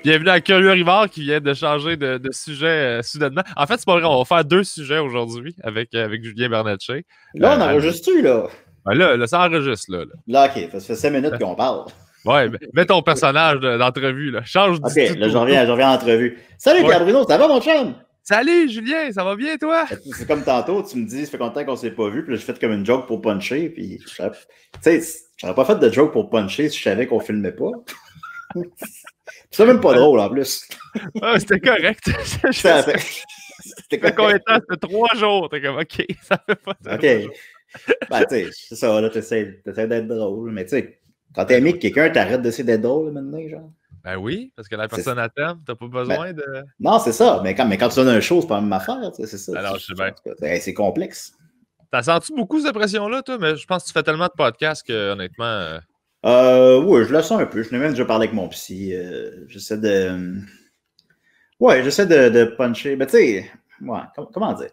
Bienvenue à Curieux Rivard qui vient de changer de sujet soudainement. En fait, c'est pas vrai, on va faire 2 sujets aujourd'hui avec Julien Bernatchez. Là, on enregistre-tu, là? Ben là, ça enregistre, là. Là, OK, ça fait 5 minutes qu'on parle. Ouais, mets ton personnage d'entrevue, là. Change OK, du tout. là, je reviens en entrevue. Salut, Pierre Bruno, ça va, mon chum? Salut, Julien, ça va bien, toi? C'est comme tantôt, tu me dis, ça fait longtemps qu'on s'est pas vu, puis là, j'ai fait comme une joke pour puncher, puis tu sais, j'aurais pas fait de joke pour puncher si je savais qu'on filmait pas. C'est même pas drôle, en plus. Ah, c'était correct. C'était combien de temps? C'était 3 jours. T'es comme, OK, ça fait pas ça. OK. Ben, tu sais, c'est ça, là, t'essaies d'être drôle, mais tu sais, quand t'es ami que quelqu'un, t'arrêtes d'essayer d'être drôle, maintenant, genre. Ben oui, parce que la personne à t'aime, t'as pas besoin de... Non, c'est ça, mais quand tu donnes un show, c'est pas la même affaire, c'est ça. Alors, je sais bien. C'est complexe. T'as senti beaucoup cette pression-là, toi? Mais je pense que tu fais tellement de podcasts que, honnêtement... Oui, je le sens un peu. Je n'ai même déjà parlé avec mon psy. J'essaie de... Ouais, j'essaie de puncher. Mais tu sais, ouais, comment dire?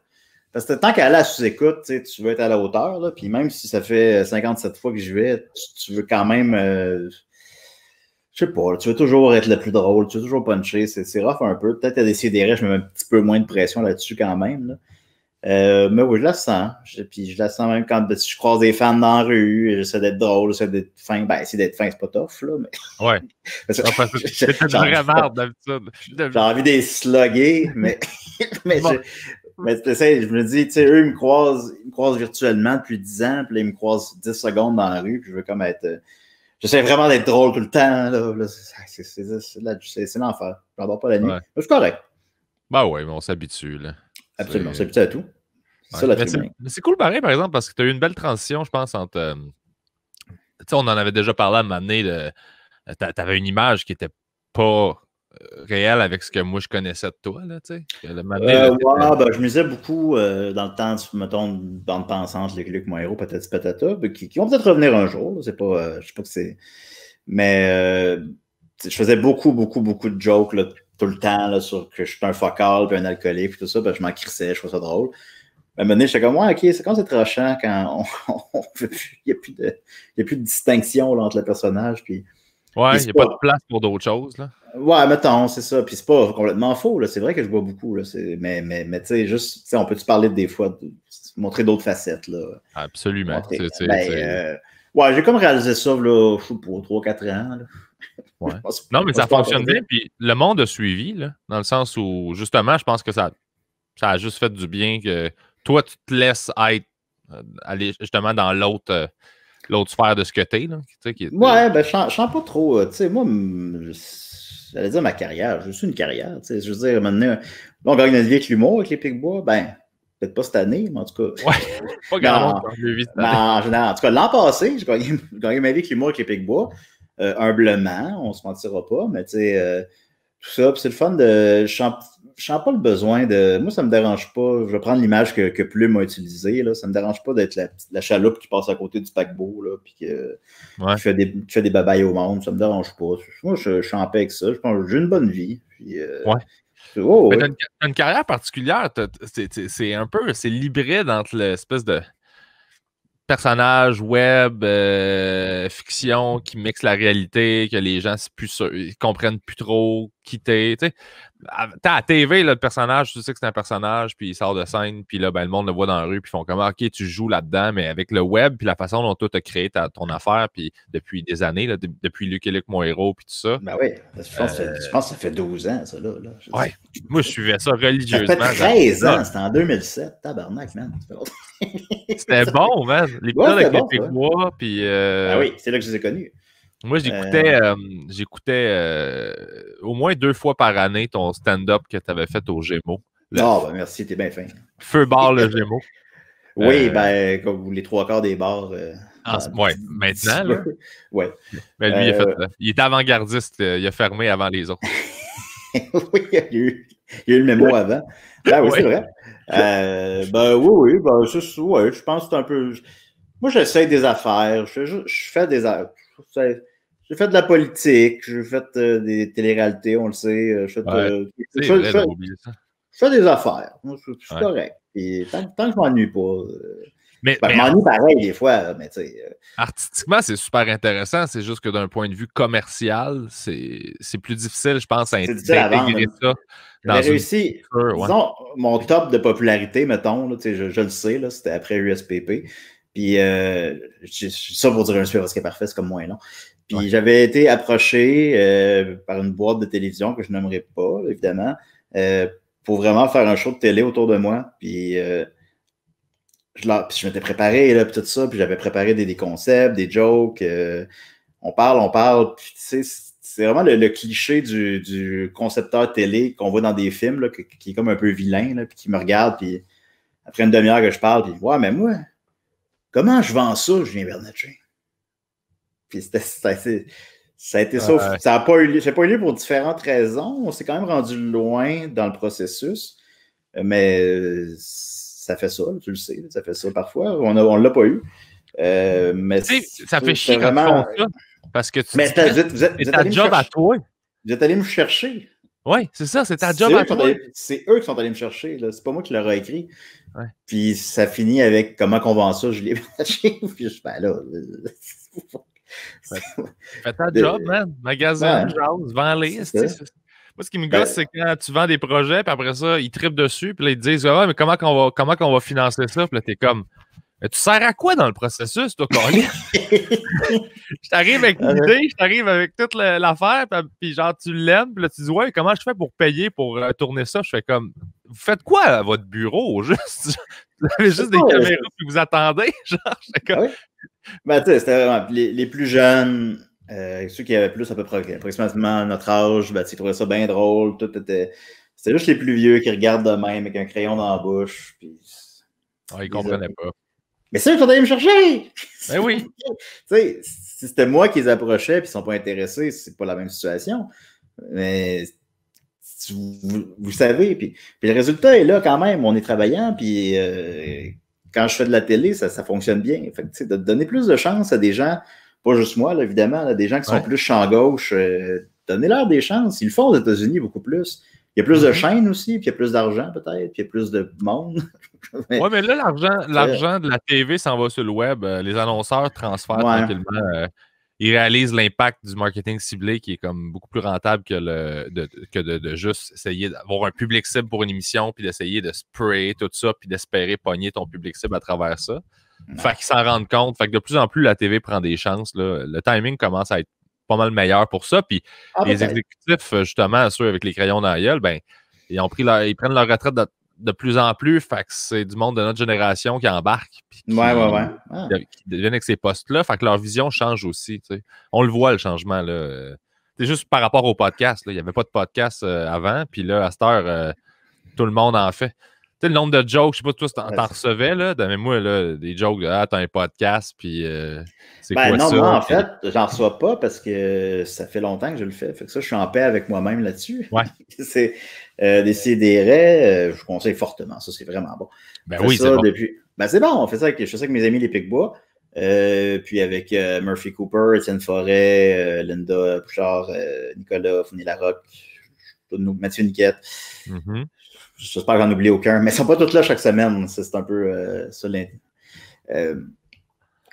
Parce que tant qu'à aller à sous-écoute, tu veux être à la hauteur, là, puis même si ça fait 57 fois que j'y vais, tu veux quand même... je sais pas, tu veux toujours être le plus drôle, tu veux toujours puncher. C'est rough un peu. Peut-être à décider, je mets un petit peu moins de pression là-dessus quand même, là. Mais oui, je la sens. Puis je la sens même quand je croise des fans dans la rue, j'essaie d'être drôle, j'essaie d'être fin. Ben, essayer d'être fin, c'est pas tough, là. Mais... Ouais. C'est vraie merde d'habitude. J'ai envie de les slugger, mais tu sais, je me dis, tu sais, eux, ils me croisent virtuellement depuis 10 ans, puis là, ils me croisent 10 secondes dans la rue, puis je veux comme être. J'essaie vraiment d'être drôle tout le temps, là. C'est l'enfer. Je n'endors pas la nuit. Ouais. Mais c'est correct. Ben oui, mais on s'habitue, là. Absolument, on s'habitue à tout. C'est ça, mais c'est cool pareil, par exemple, parce que tu as eu une belle transition, je pense, entre... tu sais, on en avait déjà parlé à un moment donné, tu avais une image qui n'était pas réelle avec ce que moi, je connaissais de toi, là, tu sais. Ben, je misais beaucoup dans le temps, mettons, bande pensante, Luc Moiro, patati patata, qui vont peut-être revenir un jour, là, c'est pas... je sais pas que c'est... Mais je faisais beaucoup de jokes, là, tout le temps, là, sur que je suis un focal, puis un alcoolique, puis tout ça, ben, je m'en crissais, je trouvais ça drôle. À un moment donné, j'étais comme, ouais, OK, c'est quand c'est tranchant quand il n'y a plus de distinction là, entre le personnage. Puis, ouais, il n'y a pas de place pour d'autres choses. Là. Ouais, mettons, c'est ça. Puis c'est pas complètement faux. C'est vrai que je bois beaucoup. Là, mais tu sais, juste, on peut-tu parler des fois, montrer d'autres facettes. Là, absolument. Ouais, j'ai comme réalisé ça, là, je sais pas, 3-4 ans. Là. Ouais. Non, mais ça fonctionne bien. Puis le monde a suivi, là, dans le sens où, justement, je pense que ça a juste fait du bien que toi, tu te laisses aller justement dans l'autre sphère de ce que t'es. Là, ouais, ben, je sens pas trop. Tu sais, moi, j'allais dire ma carrière. Je suis une carrière. Tu sais, je veux dire, maintenant, on gagne notre vie avec l'humour, avec les Picbois. Ben, peut-être pas cette année, mais en tout cas. Ouais, pas grand monde. En général, en tout cas, l'an passé, j'ai gagné ma vie avec l'humour avec les Picbois. Humblement, on se mentira pas, mais tu sais, tout ça. Puis c'est le fun de. Je sens pas le besoin de. Moi, ça me dérange pas. Je vais prendre l'image que Plume a utilisée. Là. Ça me dérange pas d'être la chaloupe qui passe à côté du paquebot, là, puis qui fait des babayes au monde. Ça me dérange pas. Moi, je suis en paix avec ça. Je pense que j'ai une bonne vie. Puis, Mais t'as une carrière particulière. C'est l'hybride entre l'espèce de personnage web, fiction qui mixe la réalité, que les gens ils comprennent plus trop qui t'es. À la TV, là, le personnage, tu sais que c'est un personnage, puis il sort de scène, puis là, ben, le monde le voit dans la rue, puis ils font comme OK, tu joues là-dedans, mais avec le web, puis la façon dont toi, tu as créé ton affaire, puis depuis des années, là, depuis Luc et Luc, mon héros, puis tout ça. Ben oui, je pense que ça fait 12 ans, ça, là. Ouais. Moi, je suivais ça religieusement. Ça fait 13 ans, c'était en 2007. Tabarnak, man. C'était bon, man. L'épisode avec les Picbois, puis... Ben oui, c'est là que je les ai connus. Moi, j'écoutais au moins 2 fois par année ton stand-up que tu avais fait au Gémeaux. Ben merci, t'es bien fin. Feu bar le Gémeaux. Oui, ben, comme les 3/4 des bars. Ouais, maintenant, là. Ouais. Ben, lui, il était avant-gardiste. Il a fermé avant les autres. Oui, il y a eu le mémo avant. Ben oui, c'est vrai. Ben oui, ben, je pense que c'est un peu... Moi, j'essaie des affaires. Je fais des affaires. J'ai fait de la politique, j'ai fait des téléréalités, on le sait. Je fais des affaires. Moi, je suis correct. Puis tant que je m'ennuie pas. Mais je m'ennuie pareil des fois, mais tu sais. Artistiquement, c'est super intéressant. C'est juste que d'un point de vue commercial, c'est plus difficile, je pense, d'intégrer ça. J'avais réussi, disons, mon top de popularité, mettons, là, je le sais, là, c'était après USPP. Puis, ça pour dire un super parce qu'il est parfait, c'est comme moins long. Puis, j'avais été approché par une boîte de télévision que je n'aimerais pas, évidemment, pour vraiment faire un show de télé autour de moi. Puis, je m'étais préparé, là, puis tout ça, puis j'avais préparé des concepts, des jokes. On parle, puis tu sais, c'est vraiment le cliché du concepteur télé qu'on voit dans des films, là, qui est comme un peu vilain, là, puis qui me regarde, puis après une demi-heure que je parle, puis ouais, mais moi, comment je vends ça, Julien Bernatchez? Puis ça a été ça. Ça n'a pas eu lieu pour différentes raisons. On s'est quand même rendu loin dans le processus, mais ça fait ça, tu le sais, ça fait ça parfois. On ne l'a pas eu. Mais ça fait chier quand ils font ça. Parce que mais vous êtes ta job à toi. Vous êtes allé me chercher. Oui, c'est ça, c'est ta job à toi. C'est eux qui sont allés me chercher. C'est pas moi qui leur ai écrit. Ouais. Puis ça finit avec comment qu'on vend ça, Julien Bernatchez. Puis je fais là. Fais ta job, man. Magasin, jase, vends-les. Moi, ce qui me gosse, c'est quand tu vends des projets, puis après ça, ils trippent dessus, puis là, ils te disent mais comment qu'on va financer ça? Puis là, t'es comme mais tu sers à quoi dans le processus, toi, Colin? Je t'arrive avec l'idée, je t'arrive avec toute l'affaire, puis genre, tu l'aimes, puis là, tu dis, ouais, comment je fais pour payer pour tourner ça? Je fais comme, vous faites quoi à votre bureau, juste? Vous avez juste des caméras, puis vous attendez? Genre, je fais comme... Oui. Ben, tu sais, c'était vraiment les plus jeunes, ceux qui avaient plus à peu près approximativement notre âge, ben, ils trouvaient ça bien drôle, c'était juste les plus vieux qui regardent de même avec un crayon dans la bouche, puis... ils comprenaient pas. Mais c'est eux qui sont allés me chercher! Ben oui! Tu sais, si c'était moi qui les approchais et ils ne sont pas intéressés, c'est pas la même situation. Mais vous savez, puis le résultat est là quand même. On est travaillant, puis quand je fais de la télé, ça fonctionne bien. Fait que, de donner plus de chance à des gens, pas juste moi, là, évidemment, là, des gens qui sont plus champ gauche, donnez-leur des chances. Ils le font aux États-Unis beaucoup plus. Il y a plus de chaînes aussi, puis il y a plus d'argent peut-être, puis il y a plus de monde. Oui, mais là, l'argent de la TV s'en va sur le web. Les annonceurs transfèrent tranquillement. Ils réalisent l'impact du marketing ciblé qui est comme beaucoup plus rentable que de juste essayer d'avoir un public cible pour une émission, puis d'essayer de sprayer tout ça, puis d'espérer pogner ton public cible à travers ça. Fait qu'ils s'en rendent compte. Fait que de plus en plus, la TV prend des chances. Là. Le timing commence à être pas mal meilleur pour ça. Puis les exécutifs, justement, ceux avec les crayons dans la gueule, ben, ils prennent leur retraite de plus en plus. Fait que c'est du monde de notre génération qui embarque. Puis qui deviennent avec ces postes-là. Fait que leur vision change aussi. T'sais. On le voit, le changement. Là. C'est juste par rapport au podcast. Là. Il n'y avait pas de podcast avant. Puis là, à cette heure, tout le monde en fait. Tu sais, le nombre de jokes, je sais pas, toi, t'en recevais, là, mais moi, là, des jokes, t'as un podcast, puis c'est quoi non, ça? Moi, en fait, j'en reçois pas parce que ça fait longtemps que je le fais. Fait que ça, je suis en paix avec moi-même là-dessus. Ouais. C'est des CDR, je vous conseille fortement. Ça, c'est vraiment bon. Ben oui, c'est bon. C'est bon, je fais ça avec mes amis les Picbois. Puis avec Murphy Cooper, Étienne Forêt, Linda Bouchard, Nicolas Fournier-Larocque, Mathieu Niquette. Mm-hmm. J'espère que j'en oublie aucun, mais ils ne sont pas tous là chaque semaine. C'est un peu ça.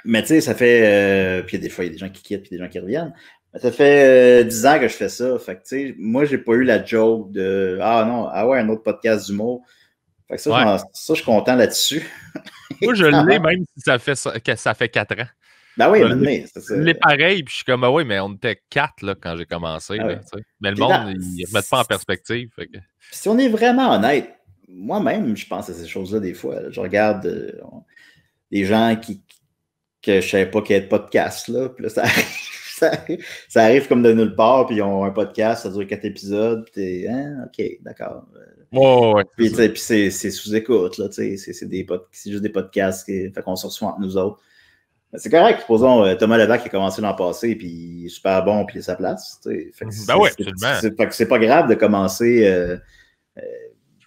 Mais tu sais, ça fait... puis des fois, il y a des gens qui quittent puis des gens qui reviennent. Mais ça fait 10 ans que je fais ça. Fait que tu sais, moi, j'ai pas eu la joke de « un autre podcast d'humour. » Fait que ça, je suis content là-dessus. Moi, je l'ai même si ça fait 4 ans. Ben oui, c'est ça. Je l'ai pareil, puis je suis comme, oui, mais on était 4 là, quand j'ai commencé. Là, mais le monde, ils ne remettent pas en perspective. Fait que... Si on est vraiment honnête, moi-même, je pense à ces choses-là des fois. Là. Je regarde des gens que je ne savais pas qu'il y avait de podcast. Là, puis là, ça arrive comme de nulle part, puis ils ont un podcast, ça dure 4 épisodes, puis t'es, OK, d'accord. Puis c'est sous-écoute, là, c'est juste des podcasts, fait qu'on se reçoit entre nous autres. C'est correct, supposons Thomas Levac qui a commencé l'an passé, puis il est super bon, puis il a sa place. Absolument. C'est pas grave de commencer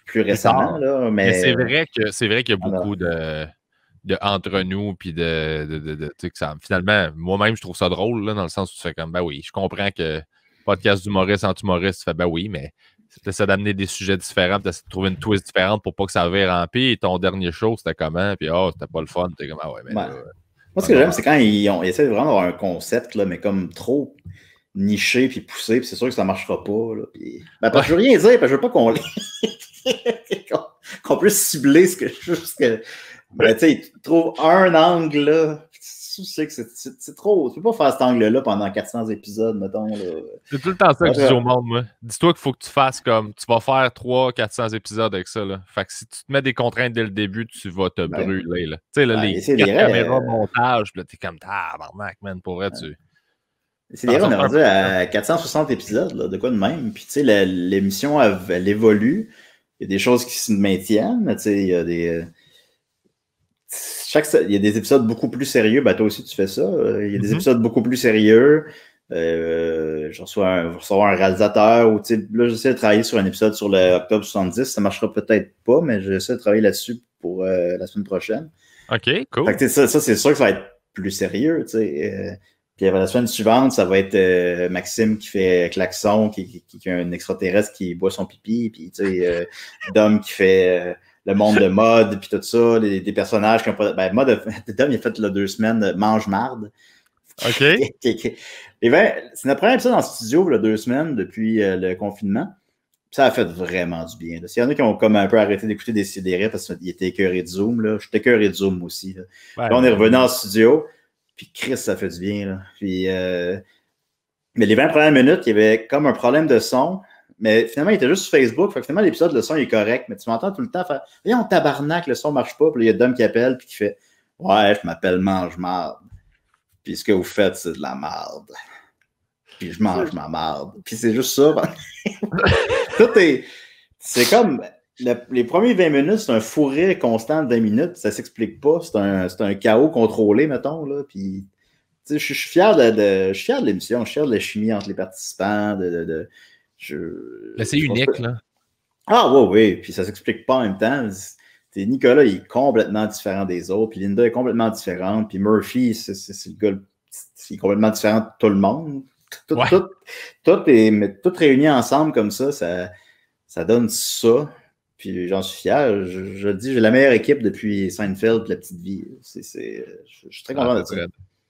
plus récemment. Là, mais c'est vrai qu'il y a beaucoup de entre nous, puis que ça, finalement, moi-même, je trouve ça drôle, là, dans le sens où tu fais comme, je comprends que podcast d'humoriste, anti-humoriste, tu fais, mais Tu essaies d'amener des sujets différents, tu essaies de trouver une twist différente pour pas que ça vire en pire. Et ton dernier show, c'était comment? Puis, c'était pas le fun. T'es comme, ah ouais, mais là, moi, ce que j'aime, c'est quand ils essaient vraiment d'avoir un concept, là, mais comme trop niché puis poussé, puis c'est sûr que ça marchera pas. Là, puis... parce que je veux rien dire, parce que je veux pas qu'on qu'on puisse cibler ce que juste que. Ben, tu sais, tu trouves un angle là. Tu sais que c'est trop. Tu peux pas faire cet angle-là pendant 400 épisodes, mettons. Là. C'est tout le temps ça que je dis au monde, moi. Dis-toi qu'il faut que tu fasses comme. Tu vas faire 300-400 épisodes avec ça. Là. Fait que si tu te mets des contraintes dès le début, tu vas te brûler. Tu sais, là, les caméras, montage, puis là, t'es comme tabarnak, man. Pour vrai, tu. C'est des on est rendu à 460 épides, là, de quoi de même. Puis, tu sais, l'émission, elle évolue. Il y a des choses qui se maintiennent, mais tu sais, il y a des. Il y a des épisodes beaucoup plus sérieux. Ben, toi aussi, tu fais ça. Il y a des épisodes beaucoup plus sérieux. Je reçois un réalisateur ou, tu sais, là, j'essaie de travailler sur un épisode sur le Octobre 70. Ça marchera peut-être pas, mais j'essaie de travailler là-dessus pour la semaine prochaine. OK, cool. Fait que, ça, c'est sûr que ça va être plus sérieux, tu sais. Puis la semaine suivante, ça va être Maxime qui fait Klaxon, qui a un extraterrestre qui boit son pipi, puis, tu sais, Dom qui fait... le monde de mode, puis tout ça, des personnages qui ont pas... Ben, mode, Dom, il a fait là, 2 semaines Mange-Marde. OK. Et ben, c'est notre premier épisode en studio, là, 2 semaines, depuis le confinement. Ça a fait vraiment du bien. S'il y en a qui ont comme un peu arrêté d'écouter des CDR parce qu'ils étaient écœurés de Zoom, là, j'étais écœuré de Zoom aussi. Là, là on est revenu en studio, puis Chris, ça fait du bien. Là. Puis, mais les 20 premières minutes, il y avait comme un problème de son. Mais finalement, il était juste sur Facebook. Fait que finalement, l'épisode, le son est correct. Mais tu m'entends tout le temps faire « Voyons, tabarnak, le son marche pas. » Puis il y a Dom qui appelle puis qui fait « Ouais, je m'appelle Mange-Marde. Puis ce que vous faites, c'est de la marde. Puis je mange ma marde. » Puis c'est juste ça. Tout est... C'est comme... Les premiers 20 minutes, c'est un fou rire constant de 20 minutes. Ça s'explique pas. C'est un chaos contrôlé, mettons. Là. Puis, je suis fier de l'émission. Je suis fier de la chimie entre les participants. C'est unique, là. Ah, oui. Puis ça s'explique pas en même temps. Nicolas, il est complètement différent des autres. Puis Linda est complètement différente. Puis Murphy, c'est le gars, il est complètement différent de tout le monde. Tout réuni ensemble comme ça donne ça. Puis j'en suis fier. Je le dis, j'ai la meilleure équipe depuis Seinfeld et La Petite Vie. Je suis très content de ça.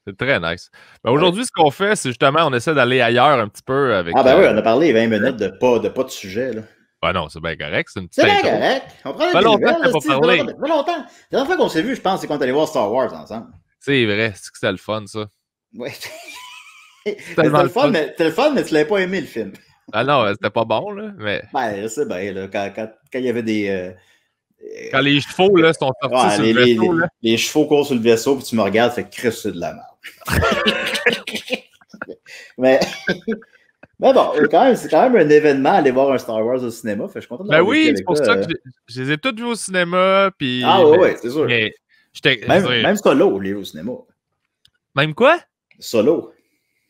C'est très nice. Ben, aujourd'hui, ce qu'on fait, c'est justement, on essaie d'aller ailleurs un petit peu avec... Ah ben oui, on a parlé 20 minutes de pas de sujet, là. Ben non, c'est bien correct. C'est une petite C'est bien correct. On prend des nouvelles. Ça fait longtemps. La dernière fois qu'on s'est vu, je pense, c'est quand on est allé voir Star Wars ensemble. C'est vrai. C'est que c'était le fun, ça. Oui. C'était le fun, mais tu l'avais pas aimé, le film. Ah non, c'était pas bon, là, mais... Ben, c'est bien, là. Quand il y avait des... Quand les chevaux, là, sont sortis sur le vaisseau, là. Les chevaux courent sur le vaisseau, puis tu me regardes, fait que c'est de la merde. mais bon, c'est quand même un événement aller voir un Star Wars au cinéma. Fait que je suis content de l'avoir oui, c'est pour ça que je les ai tous vus au cinéma. Puis, oui, c'est sûr. Mais même Solo, je l'ai vu au cinéma. Même quoi? Solo.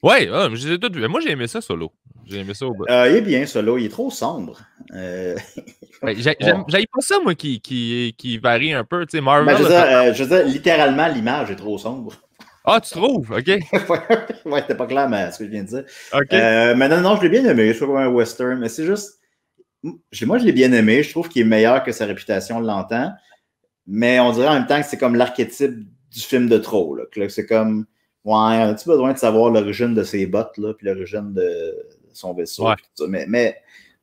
Oui, je les ai tous vus. Moi, j'ai aimé ça, Solo. J'ai aimé ça au bout. Il est bien, Solo. Il est trop sombre. J'aime pas ça, moi, qui varie un peu. Tu sais, Marvel. Je veux dire, littéralement, l'image est trop sombre. Ah, tu trouves? OK. Ouais, c'était pas clair, mais ce que je viens de dire. OK. Mais non, je l'ai bien aimé. Je trouve comme un western, mais c'est juste... Moi, je l'ai bien aimé. Je trouve qu'il est meilleur que sa réputation l'entend. Mais on dirait en même temps que c'est comme l'archétype du film de trop. Là. Que c'est comme... Ouais, as-tu besoin de savoir l'origine de ses bottes, là, puis l'origine de son vaisseau? Ouais. Tout ça. Mais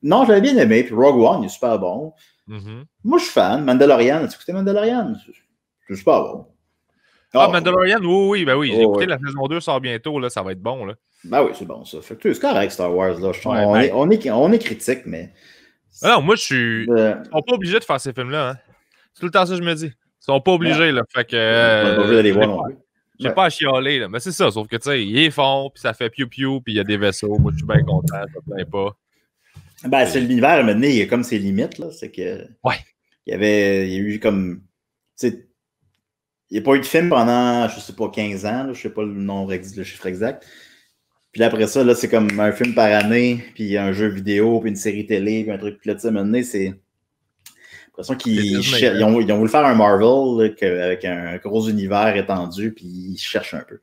non, je l'avais bien aimé. Puis Rogue One, il est super bon. Moi, je suis fan. Mandalorian, as-tu écouté Mandalorian? C'est super bon. Mandalorian, oui. J'ai écouté la saison 2 sort bientôt, là, ça va être bon. Là. Ben oui, c'est bon ça. Fait que c'est correct, Star Wars. Là. On est critique, mais. Non, moi, je suis. Ils sont pas obligés de faire ces films-là. Hein. C'est tout le temps ça que je me dis. Ils sont pas obligés, là. Fait que. Pas obligé d'aller voir non plus. J'ai pas à chialer, là. Mais c'est ça, sauf que, tu sais, il est fond, puis ça fait piou-piou, puis il y a des vaisseaux. Moi, je suis bien content, ça me plaint pas. Ben, c'est l'univers, maintenant, il y a comme ses limites, là. C'est que. Ouais. Il y a eu comme. Tu sais. Il n'y a pas eu de film pendant, je sais pas, 15 ans, là, je sais pas le chiffre exact. Puis là, après ça, là, c'est comme un film par année, puis un jeu vidéo, puis une série télé, puis un truc. Puis là, tu sais, maintenant, c'est... l'impression qu'ils ont voulu faire un Marvel là, avec un gros univers étendu, puis ils cherchent un peu.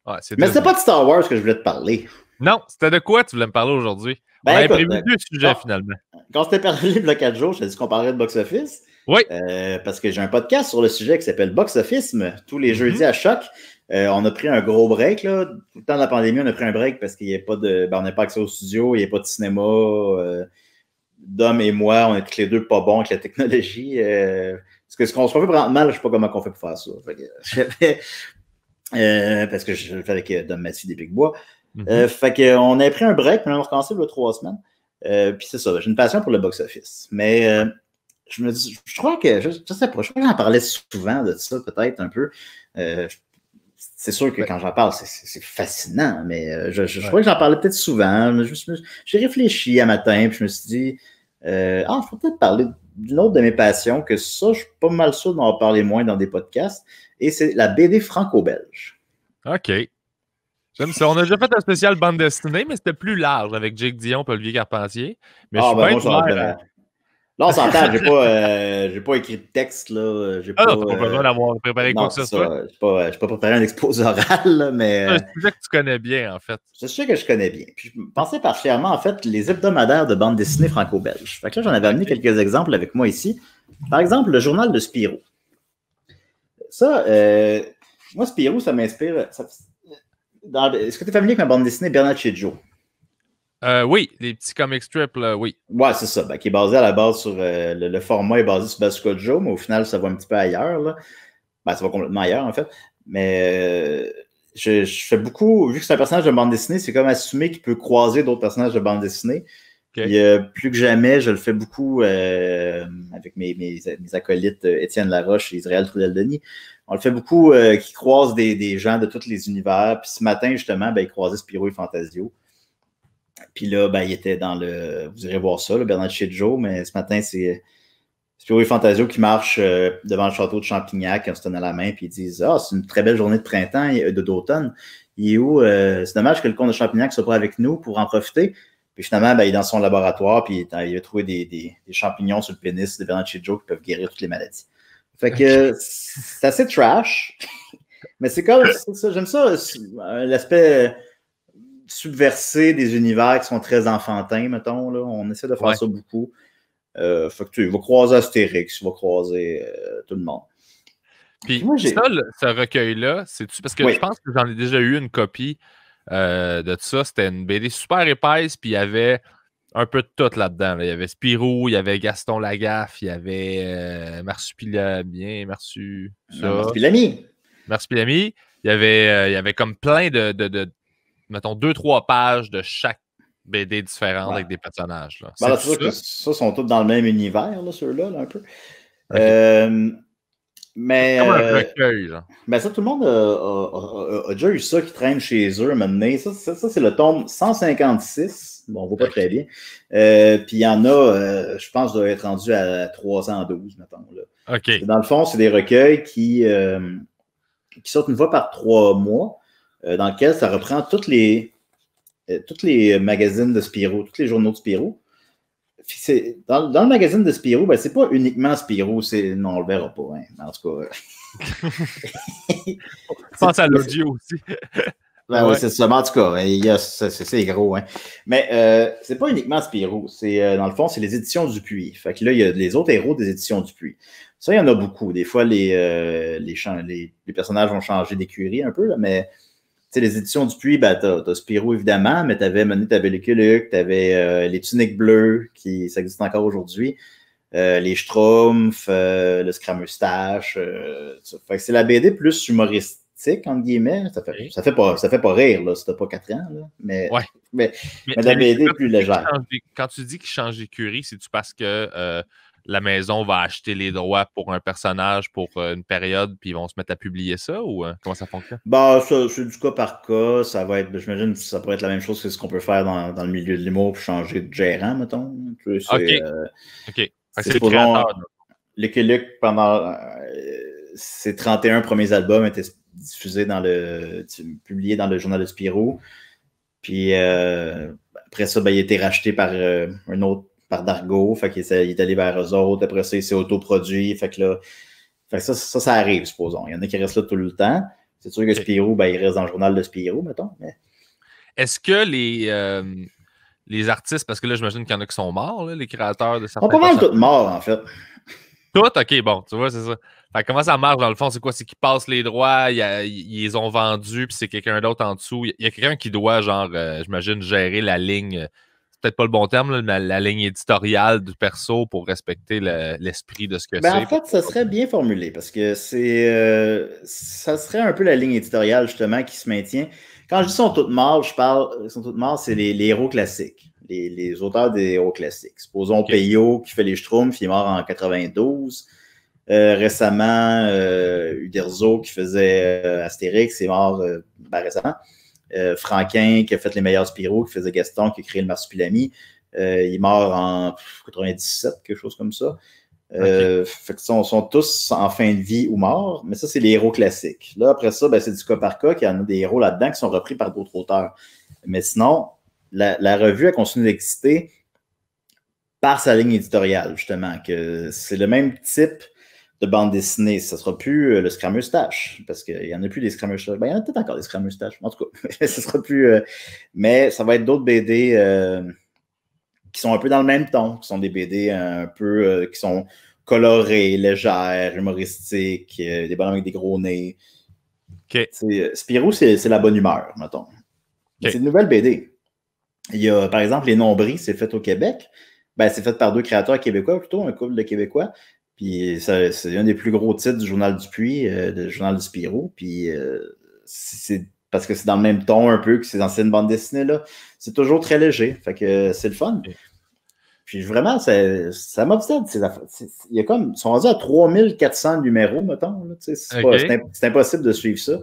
Ouais, mais c'était pas de Star Wars que je voulais te parler. Non, c'était de quoi tu voulais me parler aujourd'hui? On avait prévu 2 sujets, finalement. Quand on s'était parlé il y a 4 jours, je t'ai dit qu'on parlerait de box-office. Oui. Parce que j'ai un podcast sur le sujet qui s'appelle Box-Office, tous les jeudis à Choc. On a pris un gros break, là. Tout le temps de la pandémie, on a pris un break parce qu'il n'y a pas de... on n'a pas accès au studio, il n'y a pas de cinéma. Dom et moi, on est tous les deux pas bons avec la technologie. Parce que ce qu'on se fait vraiment mal, je ne sais pas comment on fait pour faire ça. Parce que je le fais avec Dom Massy des Picbois. Fait qu'on a pris un break, mais on a recommencé il y a 3 semaines. Puis c'est ça, j'ai une passion pour le box-office. Mais je me dis, je crois que, je sais pas, je crois que j'en parlais souvent de ça, peut-être un peu. C'est sûr que quand j'en parle, c'est fascinant, mais je crois que j'en parlais peut-être souvent. J'ai réfléchi un matin, puis je me suis dit, il faut peut-être parler d'une autre de mes passions, que ça, je suis pas mal sûr d'en parler moins dans des podcasts, et c'est la BD franco-belge. OK. J'aime ça. On a déjà fait un spécial bande dessinée, mais c'était plus large avec Jake Dion et Olivier Carpentier. Mais je suis pas là, on s'entend, j'ai pas écrit de texte. Là. T'as pas besoin d'avoir préparé quoi que ce soit. Je n'ai pas préparé un exposé oral, là, mais... C'est un sujet que tu connais bien, en fait. C'est un sujet que je connais bien. Puis je pensais particulièrement, en fait, les hebdomadaires de bande dessinée franco-belge. Fait que là, j'en avais amené quelques exemples avec moi ici. Par exemple, le journal de Spirou. Ça, moi, Spirou, ça m'inspire... Est-ce que tu es familier avec ma bande dessinée Bernacchi Joe? Oui, les petits comic strips, là, oui. Ouais, c'est ça. Qui est basé à la base sur... le format est basé sur Bazooka Joe, mais au final, ça va un petit peu ailleurs. Là. Ça va complètement ailleurs, en fait. Mais je fais beaucoup... Vu que c'est un personnage de bande dessinée, c'est comme assumer qu'il peut croiser d'autres personnages de bande dessinée. Okay. Puis, plus que jamais, je le fais beaucoup avec mes acolytes Étienne Laroche et Israël Trudel-Denis. On le fait beaucoup qui croisent des gens de tous les univers. Puis ce matin, justement, il croisait Spirou et Fantasio. Puis là, il était dans le... Vous irez voir ça, le Bernacchi Joe, mais ce matin, c'est Spirou et Fantasio qui marchent devant le château de Champignac, on se tenant la main, puis ils disent « Ah, c'est une très belle journée de printemps, d'automne. Il est où? C'est dommage que le comte de Champignac ne soit pas avec nous pour en profiter. » Puis finalement, il est dans son laboratoire, puis il a trouvé des champignons sur le pénis de Bernacchi Joe qui peuvent guérir toutes les maladies. Fait que c'est assez trash, mais c'est comme ça. J'aime ça, l'aspect subversé des univers qui sont très enfantins, mettons. Là. On essaie de faire ça beaucoup. Fait que tu vas croiser Astérix, tu vas croiser tout le monde. Puis moi, ce recueil-là, c'est-tu parce que je pense que j'en ai déjà eu une copie de ça. C'était une BD super épaisse, puis il y avait un peu de tout là-dedans. Là. Il y avait Spirou, il y avait Gaston Lagaffe, il y avait Marsupilami. Marsupilami. Il y avait comme plein de mettons, 2-3 pages de chaque BD différente avec des personnages. Là. C'est sûr que ça sont tous dans le même univers, là, ceux-là, là, un peu. Okay. Mais comme un recueil, là. Mais ça, tout le monde a déjà eu ça qui traîne chez eux maintenant. Ça c'est le tome 156. Bon, on ne voit pas très bien. Puis il y en a, je pense, doit être rendu à 312, mettons. Là. OK. Dans le fond, c'est des recueils qui sortent une fois par 3 mois, dans lesquels ça reprend toutes les magazines de Spirou, tous les journaux de Spirou. Dans le magazine de Spirou, c'est pas uniquement Spirou, non, on le verra pas, hein, en tout cas. Pense à l'audio aussi. Oui, c'est ça. Mais en tout cas, c'est gros, hein. Mais c'est pas uniquement Spirou. Dans le fond, c'est les éditions Dupuis. Fait que là, il y a les autres héros des éditions Dupuis. Ça, il y en a beaucoup. Des fois, les personnages ont changé d'écurie un peu, là, mais les éditions Dupuis, t'as Spirou évidemment, mais t'avais Lucky Luke, t'avais les Tuniques Bleues, ça existe encore aujourd'hui, les Schtroumpfs, le Scramustache. Fait que c'est la BD plus humoristique, entre guillemets. Ça fait pas rire, là, si t'as pas 4 ans, là. Mais la BD est plus légère. Quand tu dis qu'ils changent d'écurie, c'est-tu parce que la maison va acheter les droits pour un personnage pour une période, puis ils vont se mettre à publier ça, ou comment ça fonctionne? C'est du cas par cas. Ça va être, j'imagine que ça pourrait être la même chose que ce qu'on peut faire dans le milieu de l'humour pour changer de gérant, mettons. OK. C'est le créateur. Lucky Luke, pendant ses 31 premiers albums étaient diffusés publiés dans le journal de Spirou. Puis après ça, il a été racheté par un autre, par Dargo, fait qu'il est allé vers eux autres. Après ça, il s'est autoproduit. Fait que ça arrive, supposons. Il y en a qui restent là tout le temps. C'est sûr que Spirou, il reste dans le journal de Spirou, mettons. Mais... Est-ce que les artistes, parce que là, j'imagine qu'il y en a qui sont morts, là, les créateurs de Ils certains sont pas mal personnages. tous morts, en fait. Tout, ok, bon, tu vois, c'est ça. Fait que comment ça marche dans le fond? C'est quoi? C'est qu'ils passent les droits, ils les ont vendus, puis c'est quelqu'un d'autre en dessous. Il y a quelqu'un qui doit, genre, j'imagine, gérer la ligne, c'est peut-être pas le bon terme, là, mais la ligne éditoriale du perso pour respecter l'esprit de ce que Ben, en c'est. fait, ça serait bien formulé parce que ça serait un peu la ligne éditoriale, justement, qui se maintient. Quand je dis sont toutes morts, ils sont toutes morts, c'est les héros classiques, les auteurs des héros classiques. Supposons Peyo qui fait les Schtroumpfs, il est mort en 92. Récemment, Uderzo qui faisait Astérix est mort récemment. Franquin qui a fait Les Meilleurs Spirou, qui faisait Gaston, qui a créé le Marsupilami, il est mort en 97, quelque chose comme ça. Fait que sont tous en fin de vie ou morts, mais ça, c'est les héros classiques. Là, après ça, ben, c'est du cas par cas qu'il y en a des héros là-dedans qui sont repris par d'autres auteurs. Mais sinon, la revue, elle continue d'exister par sa ligne éditoriale, justement, que c'est le même type de bande dessinée. Ça ne sera plus le Scrameustache, parce qu'il n'y en a plus des Scrameustaches. Ben, il y en a peut-être encore des Scrameustaches, en tout cas. Ce sera plus. Mais ça va être d'autres BD qui sont un peu dans le même ton, qui sont des BD un peu qui sont colorées, légères, humoristiques, des bonhommes avec des gros nez. Okay. Spirou, c'est la bonne humeur, mettons. Okay. C'est une nouvelle BD. Il y a, par exemple, Les Nombris, c'est fait au Québec. Ben, c'est fait par 2 créateurs québécois, plutôt, un couple de Québécois. Puis c'est un des plus gros titres du Journal du Puy, du Journal du Spirou. Puis c'est parce que c'est dans le même ton un peu que ces anciennes bandes dessinées-là. C'est toujours très léger. Fait que c'est le fun. Okay. Puis vraiment, ça m'obsède. Ils sont rendus à 3400 numéros, mettons. Là, c'est impossible de suivre ça.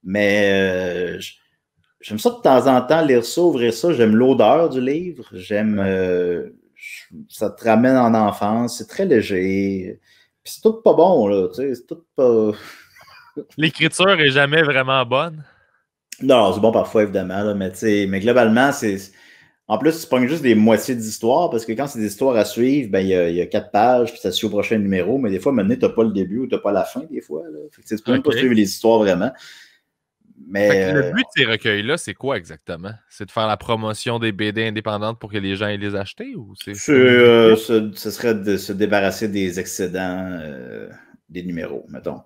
Mais j'aime ça de temps en temps, lire ça, ouvrir ça. J'aime l'odeur du livre. J'aime... ça te ramène en enfance. C'est très léger. Puis c'est tout pas bon, là. C'est tout pas... L'écriture est jamais vraiment bonne? Non, c'est bon parfois, évidemment. Là, mais globalement, c'est... En plus, tu prends juste des moitiés d'histoire, parce que quand c'est des histoires à suivre, ben, il y a 4 pages, puis ça suit au prochain numéro, mais des fois, maintenant, tu n'as pas le début ou tu n'as pas la fin, des fois. Là. Fait que, tu peux même pas suivre les histoires vraiment. Mais, le but de ces recueils-là, c'est quoi exactement? C'est de faire la promotion des BD indépendantes pour que les gens aient les acheter? Ou ce serait de se débarrasser des excédents des numéros, mettons.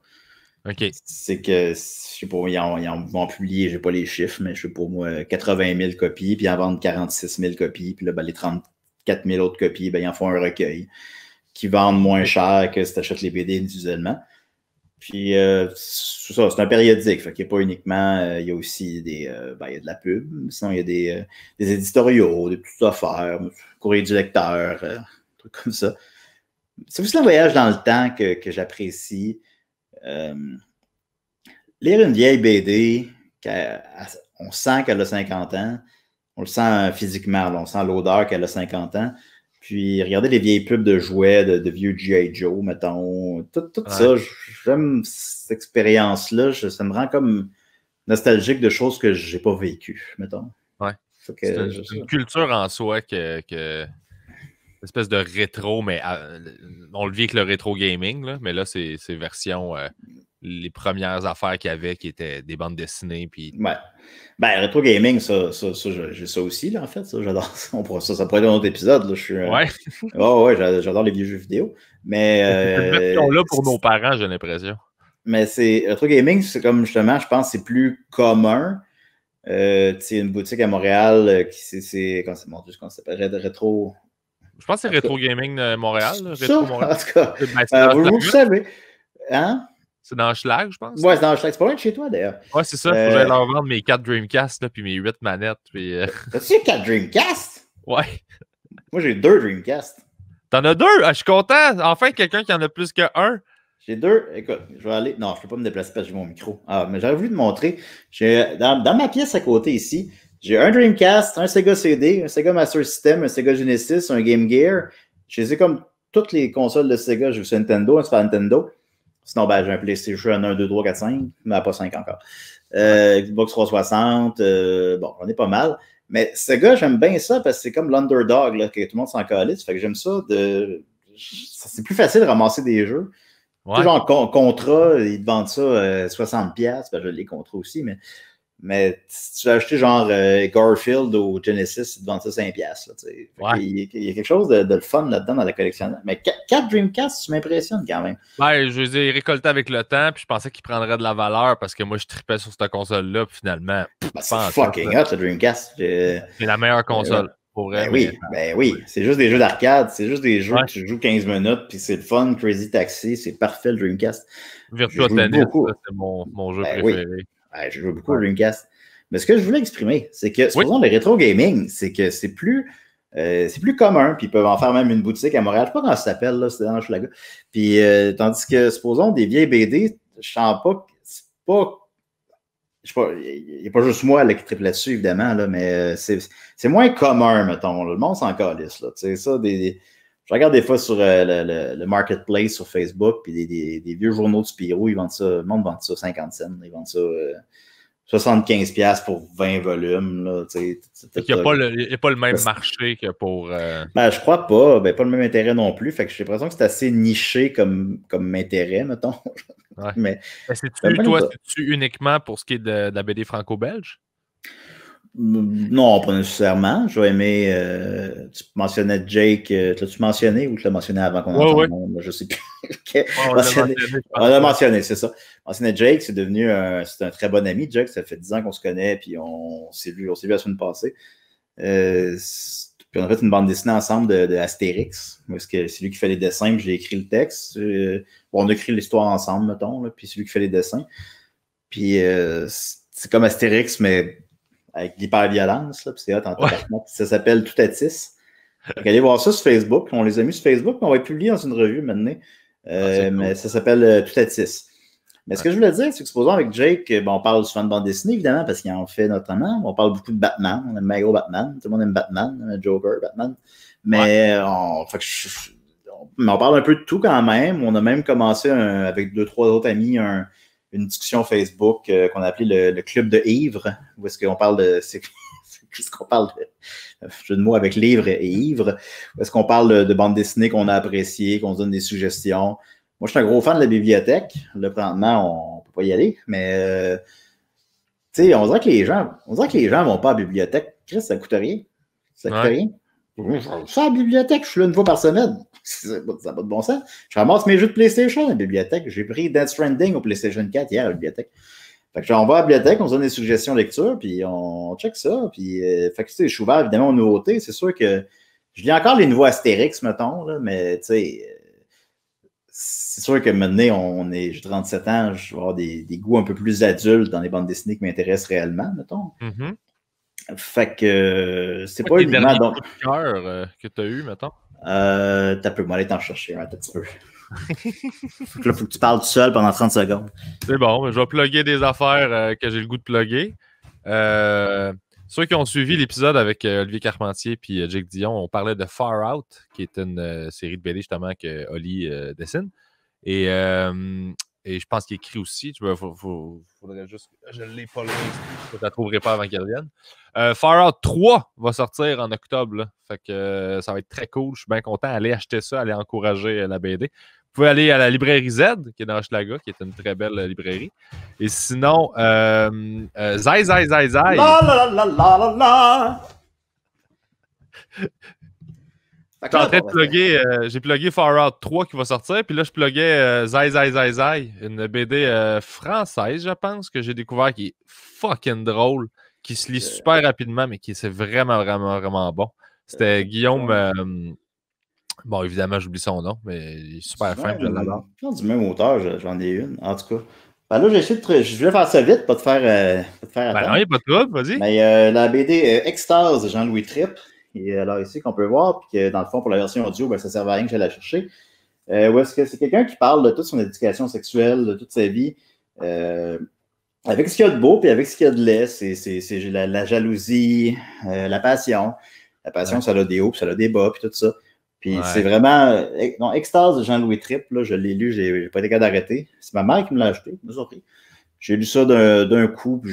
Okay. C'est que, je sais pas, ils en vont publier, j'ai pas les chiffres, mais je sais pas moi, 80 000 copies, puis ils en vendent 46 000 copies, puis là, ben, les 34 000 autres copies, ben, ils en font un recueil qui vendent moins cher que si tu achètes les BD individuellement. Puis, c'est ça, c'est un périodique, fait qu'il n'y a pas uniquement, il y a aussi il y a de la pub, sinon il y a des éditoriaux, des petites affaires, courrier du lecteur, trucs comme ça. C'est aussi un voyage dans le temps que j'apprécie. Lire une vieille BD, on sent qu'elle a 50 ans, on le sent physiquement, on sent l'odeur qu'elle a 50 ans, puis regarder les vieilles pubs de jouets, de vieux G.I. Joe, mettons, tout ça, j'aime cette expérience-là, ça me rend comme nostalgique de choses que j'ai pas vécues, mettons. Ouais. C'est une culture en soi que espèce de rétro, mais on le vit avec le rétro gaming, là, mais là, c'est version les premières affaires qu'il y avait qui étaient des bandes dessinées. Puis... Ouais. Ben, rétro gaming, ça j'ai ça aussi, là, en fait. Ça, j'adore ça. Ça pourrait être un autre épisode. Là. Ouais. Ouais, j'adore les vieux jeux vidéo. Mais. Cette version-là pour nos parents, j'ai l'impression. Mais rétro gaming, c'est comme justement, je pense, c'est plus commun. Tu sais, une boutique à Montréal qui comment ça s'appelle? Rétro. Je pense que c'est Rétro Gaming de Montréal. Là. Rétro Montréal. En tout cas, vous savez. Hein? C'est dans Schlag, je pense. Ouais, c'est dans Schlag. C'est pas loin de chez toi, d'ailleurs. Ouais, c'est ça. Faut que j'aille leur vendre mes 4 Dreamcast là, puis mes 8 manettes. Puis, T'as-tu 4 Dreamcast? Ouais. Moi, j'ai 2 Dreamcast. T'en as 2? Ah, je suis content. Enfin, quelqu'un qui en a plus que 1. J'ai 2. Écoute, je vais aller... Non, je ne peux pas me déplacer parce que j'ai mon micro. Ah, mais j'aurais voulu te montrer. Dans ma pièce à côté ici, j'ai un Dreamcast, un Sega CD, un Sega Master System, un Sega Genesis, un Game Gear. J'ai comme toutes les consoles de Sega. J'ai sur Nintendo, un Super Nintendo. Sinon, ben, j'ai un PlayStation 1, 2, 3, 4, 5, mais pas 5 encore. Xbox 360, bon, j'en ai pas mal. Mais Sega, j'aime bien ça parce que c'est comme l'underdog, là, que tout le monde s'en calisse. Fait que j'aime ça. C'est plus facile de ramasser des jeux. Ouais. Genre, contrat, ils te vendent ça 60$. Ben, je l'ai contrat aussi, mais Mais si tu veux acheter genre Garfield au Genesis, ils te vendent ça 5$. Là, il y a quelque chose de le fun là-dedans dans la collection. Mais 4 Dreamcast, tu m'impressionnes quand même. Ouais, je les ai récoltés avec le temps, puis je pensais qu'ils prendraient de la valeur parce que moi, je tripais sur cette console-là, puis finalement. C'est fucking hot, le Dreamcast. C'est la meilleure console. Pour vrai, oui. C'est juste des jeux d'arcade. C'est juste des jeux que tu joues 15 minutes, puis c'est le fun. Crazy Taxi, c'est parfait, le Dreamcast. Virtua Tennis, c'est mon jeu préféré. Ouais, je joue beaucoup au Dreamcast. Mais ce que je voulais exprimer, c'est que, supposons le rétro gaming, c'est que c'est plus commun, puis ils peuvent en faire même une boutique à Montréal. Je ne sais pas comment ça s'appelle, là, c'est dans Hochelaga. Puis, tandis que, supposons, des vieilles BD, je sens pas, c'est pas. Je sais pas, il n'y a pas juste moi là, qui triple là-dessus, évidemment, là, mais c'est moins commun, mettons. Là. Le monde s'en calisse. Là. Tu sais, ça, je regarde des fois sur le marketplace sur Facebook, puis des vieux journaux de Spirou, ils vendent ça, le monde vend ça 50 cents. Ils vendent ça 75$ pour 20 volumes. Là, il n'y a pas le même marché que pour. Ben, je crois pas. Ben, pas le même intérêt non plus. Fait que j'ai l'impression que c'est assez niché comme intérêt, mettons. Ouais. Mais c'est-tu uniquement pour ce qui est de la BD franco-belge? Non, pas nécessairement. Je vais aimer. Tu mentionnais Jake. L'as-tu mentionné ou tu l'as mentionné avant qu'on entende le nom? Je sais plus. On l'a mentionné, c'est ça. Mentionnais Jake, c'est devenu c'est un très bon ami. Jake, ça fait 10 ans qu'on se connaît, puis on s'est vu la semaine passée. Puis on a fait une bande dessinée ensemble de Astérix. Parce que c'est lui qui fait les dessins, puis j'ai écrit le texte. On a écrit l'histoire ensemble, mettons, là, puis c'est lui qui fait les dessins. Puis c'est comme Astérix, mais avec l'hyper-violence, puis c'est hot en tabarnak. Ça s'appelle Toutatis. Allez voir ça sur Facebook. On les a mis sur Facebook, mais on va être publié dans une revue maintenant. Mais ça s'appelle Toutatis. Mais ce que je voulais dire, c'est que supposons avec Jake, on parle souvent de bande dessinée, évidemment, parce qu'il en fait notamment. On parle beaucoup de Batman. On aime Mago Batman. Tout le monde aime Batman, Joker, Batman. Mais on parle un peu de tout quand même. On a même commencé avec 2-3 autres amis une discussion Facebook qu'on a appelé le Club de Ivre, où est-ce qu'on parle de. Qu'est-ce qu'on parle de jeu de mots avec livre et ivre? Où est-ce qu'on parle de bande dessinée qu'on a appréciée, qu'on se donne des suggestions? Moi, je suis un gros fan de la bibliothèque. Là, présentement, on ne peut pas y aller, mais tu sais, on dirait que les gens ne vont pas à la bibliothèque. Chris, ça coûte rien. Ça coûte rien. Je suis à la bibliothèque, je suis là une fois par semaine. Ça n'a pas de bon sens. Je ramasse mes jeux de PlayStation à la bibliothèque. J'ai pris Death Stranding au PlayStation 4 hier à la bibliothèque. Fait que on va à la bibliothèque, on se donne des suggestions de lecture, puis on check ça. Puis, fait que, tu sais, je suis ouvert évidemment aux nouveautés. C'est sûr que je lis encore les nouveaux Astérix, mettons, là, mais tu sais, c'est sûr que maintenant, j'ai 37 ans, je vais avoir des goûts un peu plus adultes dans les bandes dessinées qui m'intéressent réellement, mettons. Mm-hmm. Fait que c'est pas uniquement. Donc, coup de cœur que tu as eu, mettons? T'as peu, moi, aller t'en chercher un petit peu. Là, faut que tu parles tout seul pendant 30 secondes. C'est bon, je vais plugger des affaires que j'ai le goût de plugger. Ceux qui ont suivi l'épisode avec Olivier Carpentier et Jake Dion, on parlait de Far Out, qui est une série de BD justement que Oli dessine. Et je pense qu'il écrit aussi. Faudrait juste. Je ne l'ai pas lu, je ne la trouverai pas avant qu'elle revienne. Far Out 3 va sortir en octobre. Là. Fait que ça va être très cool. Je suis bien content. Allez acheter ça, allez encourager la BD. Vous pouvez aller à la librairie Z, qui est dans Hochelaga, qui est une très belle librairie. Et sinon, Zai. La la la la la. Je suis en train de plugger, j'ai plugué Far Out 3 qui va sortir, puis là, je pluguais Zai, une BD française, je pense, que j'ai découvert qui est fucking drôle, qui se lit super rapidement, mais c'est vraiment, vraiment, vraiment bon. C'était Guillaume... bon, évidemment, j'oublie son nom, mais il est super fin, je l'adore. Du même auteur, j'en ai une, en tout cas. Ben là, je voulais faire ça vite, pas te faire attendre. Ben non, il n'y a pas de trouble, vas-y. Mais la BD Extase de Jean-Louis Tripp, et alors ici qu'on peut voir, puis que dans le fond, pour la version audio, ben, ça ne servait à rien que j'allais la chercher. Où est-ce que c'est quelqu'un qui parle de toute son éducation sexuelle, de toute sa vie, avec ce qu'il y a de beau, puis avec ce qu'il y a de laid. C'est la jalousie, la passion. La passion, ça a des hauts, puis ça a des bas, puis tout ça. Puis c'est vraiment... Non, Extase de Jean-Louis Tripp, là, je l'ai lu, j'ai pas été capable d'arrêter. C'est ma mère qui me l'a acheté, je me suis pris. J'ai lu ça d'un coup, puis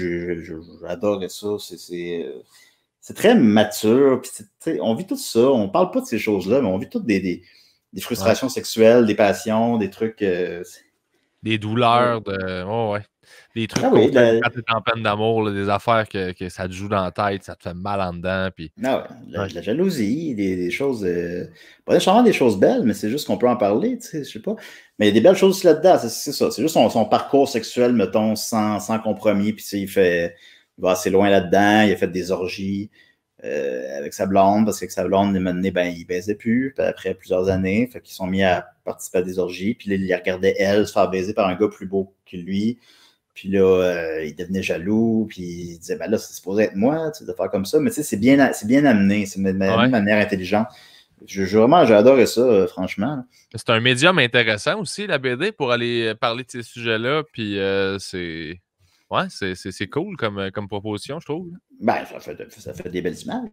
j'adorais ça. C'est très mature. Puis on vit tout ça. On parle pas de ces choses-là, mais on vit toutes des frustrations sexuelles, des passions, des trucs. Des douleurs de. Oh, ouais. Des trucs oui, quand tu es en peine d'amour, des affaires que ça te joue dans la tête, ça te fait mal en dedans. Puis... la jalousie, des choses. Pas nécessairement des choses belles, mais c'est juste qu'on peut en parler, tu sais, je sais pas. Mais il y a des belles choses aussi là-dedans, c'est ça. C'est juste son parcours sexuel, mettons, sans compromis. Puis il va assez loin là-dedans, il a fait des orgies avec sa blonde, parce qu'avec sa blonde, il baisait plus. Puis après plusieurs années, fait qu'ils sont mis à participer à des orgies. Puis là, il regardait elle se faire baiser par un gars plus beau que lui. Puis là, il devenait jaloux, puis il disait, ben là, c'est supposé être moi, tu sais, de faire comme ça. Mais tu sais, c'est bien amené, c'est de manière intelligente. J'ai adoré ça, franchement. C'est un médium intéressant aussi, la BD, pour aller parler de ces sujets-là. Puis c'est cool comme proposition, je trouve. Ben, ça fait des belles images.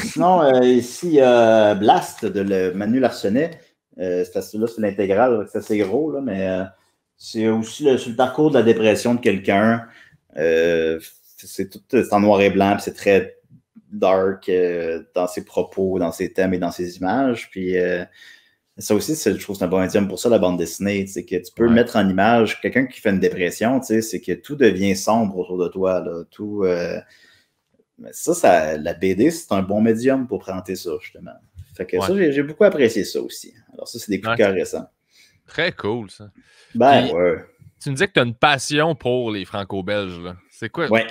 Sinon, ici, Blast de Manu Larsenet, c'est l'intégrale, c'est assez gros, là, mais c'est aussi sur le parcours de la dépression de quelqu'un. C'est en noir et blanc, puis c'est très dark dans ses propos, dans ses thèmes et dans ses images. Puis ça aussi, je trouve que c'est un bon médium pour ça, la bande dessinée. C'est que tu peux mettre en image quelqu'un qui fait une dépression, c'est que tout devient sombre autour de toi. Là, tout, mais ça, la BD, c'est un bon médium pour présenter ça, justement. Fait que ça, j'ai beaucoup apprécié ça aussi. Alors ça, c'est des coups de cœur récents. Très cool, ça. Ben, puis, ouais. Tu me disais que tu as une passion pour les Franco-Belges. C'est quoi? Ouais.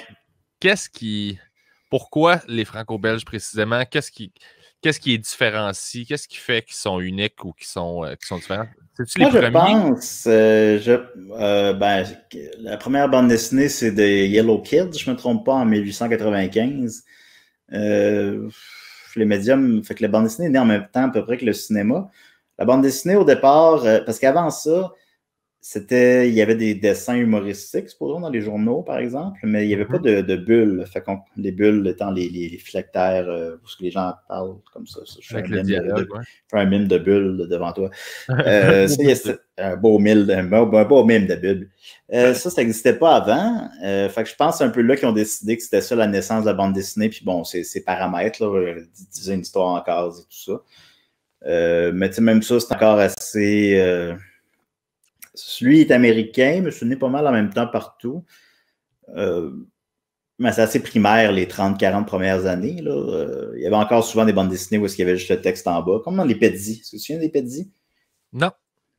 Pourquoi les Franco-Belges précisément? Qu'est-ce qui les différencie? Qu'est-ce qui fait qu'ils sont uniques ou qu'ils sont différents? C'est-tu les premiers? Je pense, la première bande dessinée, c'est de Yellow Kids, je ne me trompe pas, en 1895. Les médiums, fait que la bande dessinée est née en même temps à peu près que le cinéma. La bande dessinée, au départ, parce qu'avant ça, il y avait des dessins humoristiques, supposons, dans les journaux, par exemple, mais il n'y avait pas de bulles. Fait les bulles étant les phylactères, où les gens parlent comme ça. Je fais un mime de bulles devant toi. C'est un beau mime de bulles. Ça n'existait pas avant. Fait que je pense un peu là qu'ils ont décidé que c'était ça la naissance de la bande dessinée. Puis bon, c'est paramètres, là, diviser une histoire en cases et tout ça. Mais même ça, c'est encore assez... Lui est américain, mais ce n'est pas mal en même temps partout. Mais c'est assez primaire les 30-40 premières années. Là. Il y avait encore souvent des bandes dessinées où il y avait juste le texte en bas. Comme dans les Pedzi. Est-ce que tu te souviens des Pedzi? Non.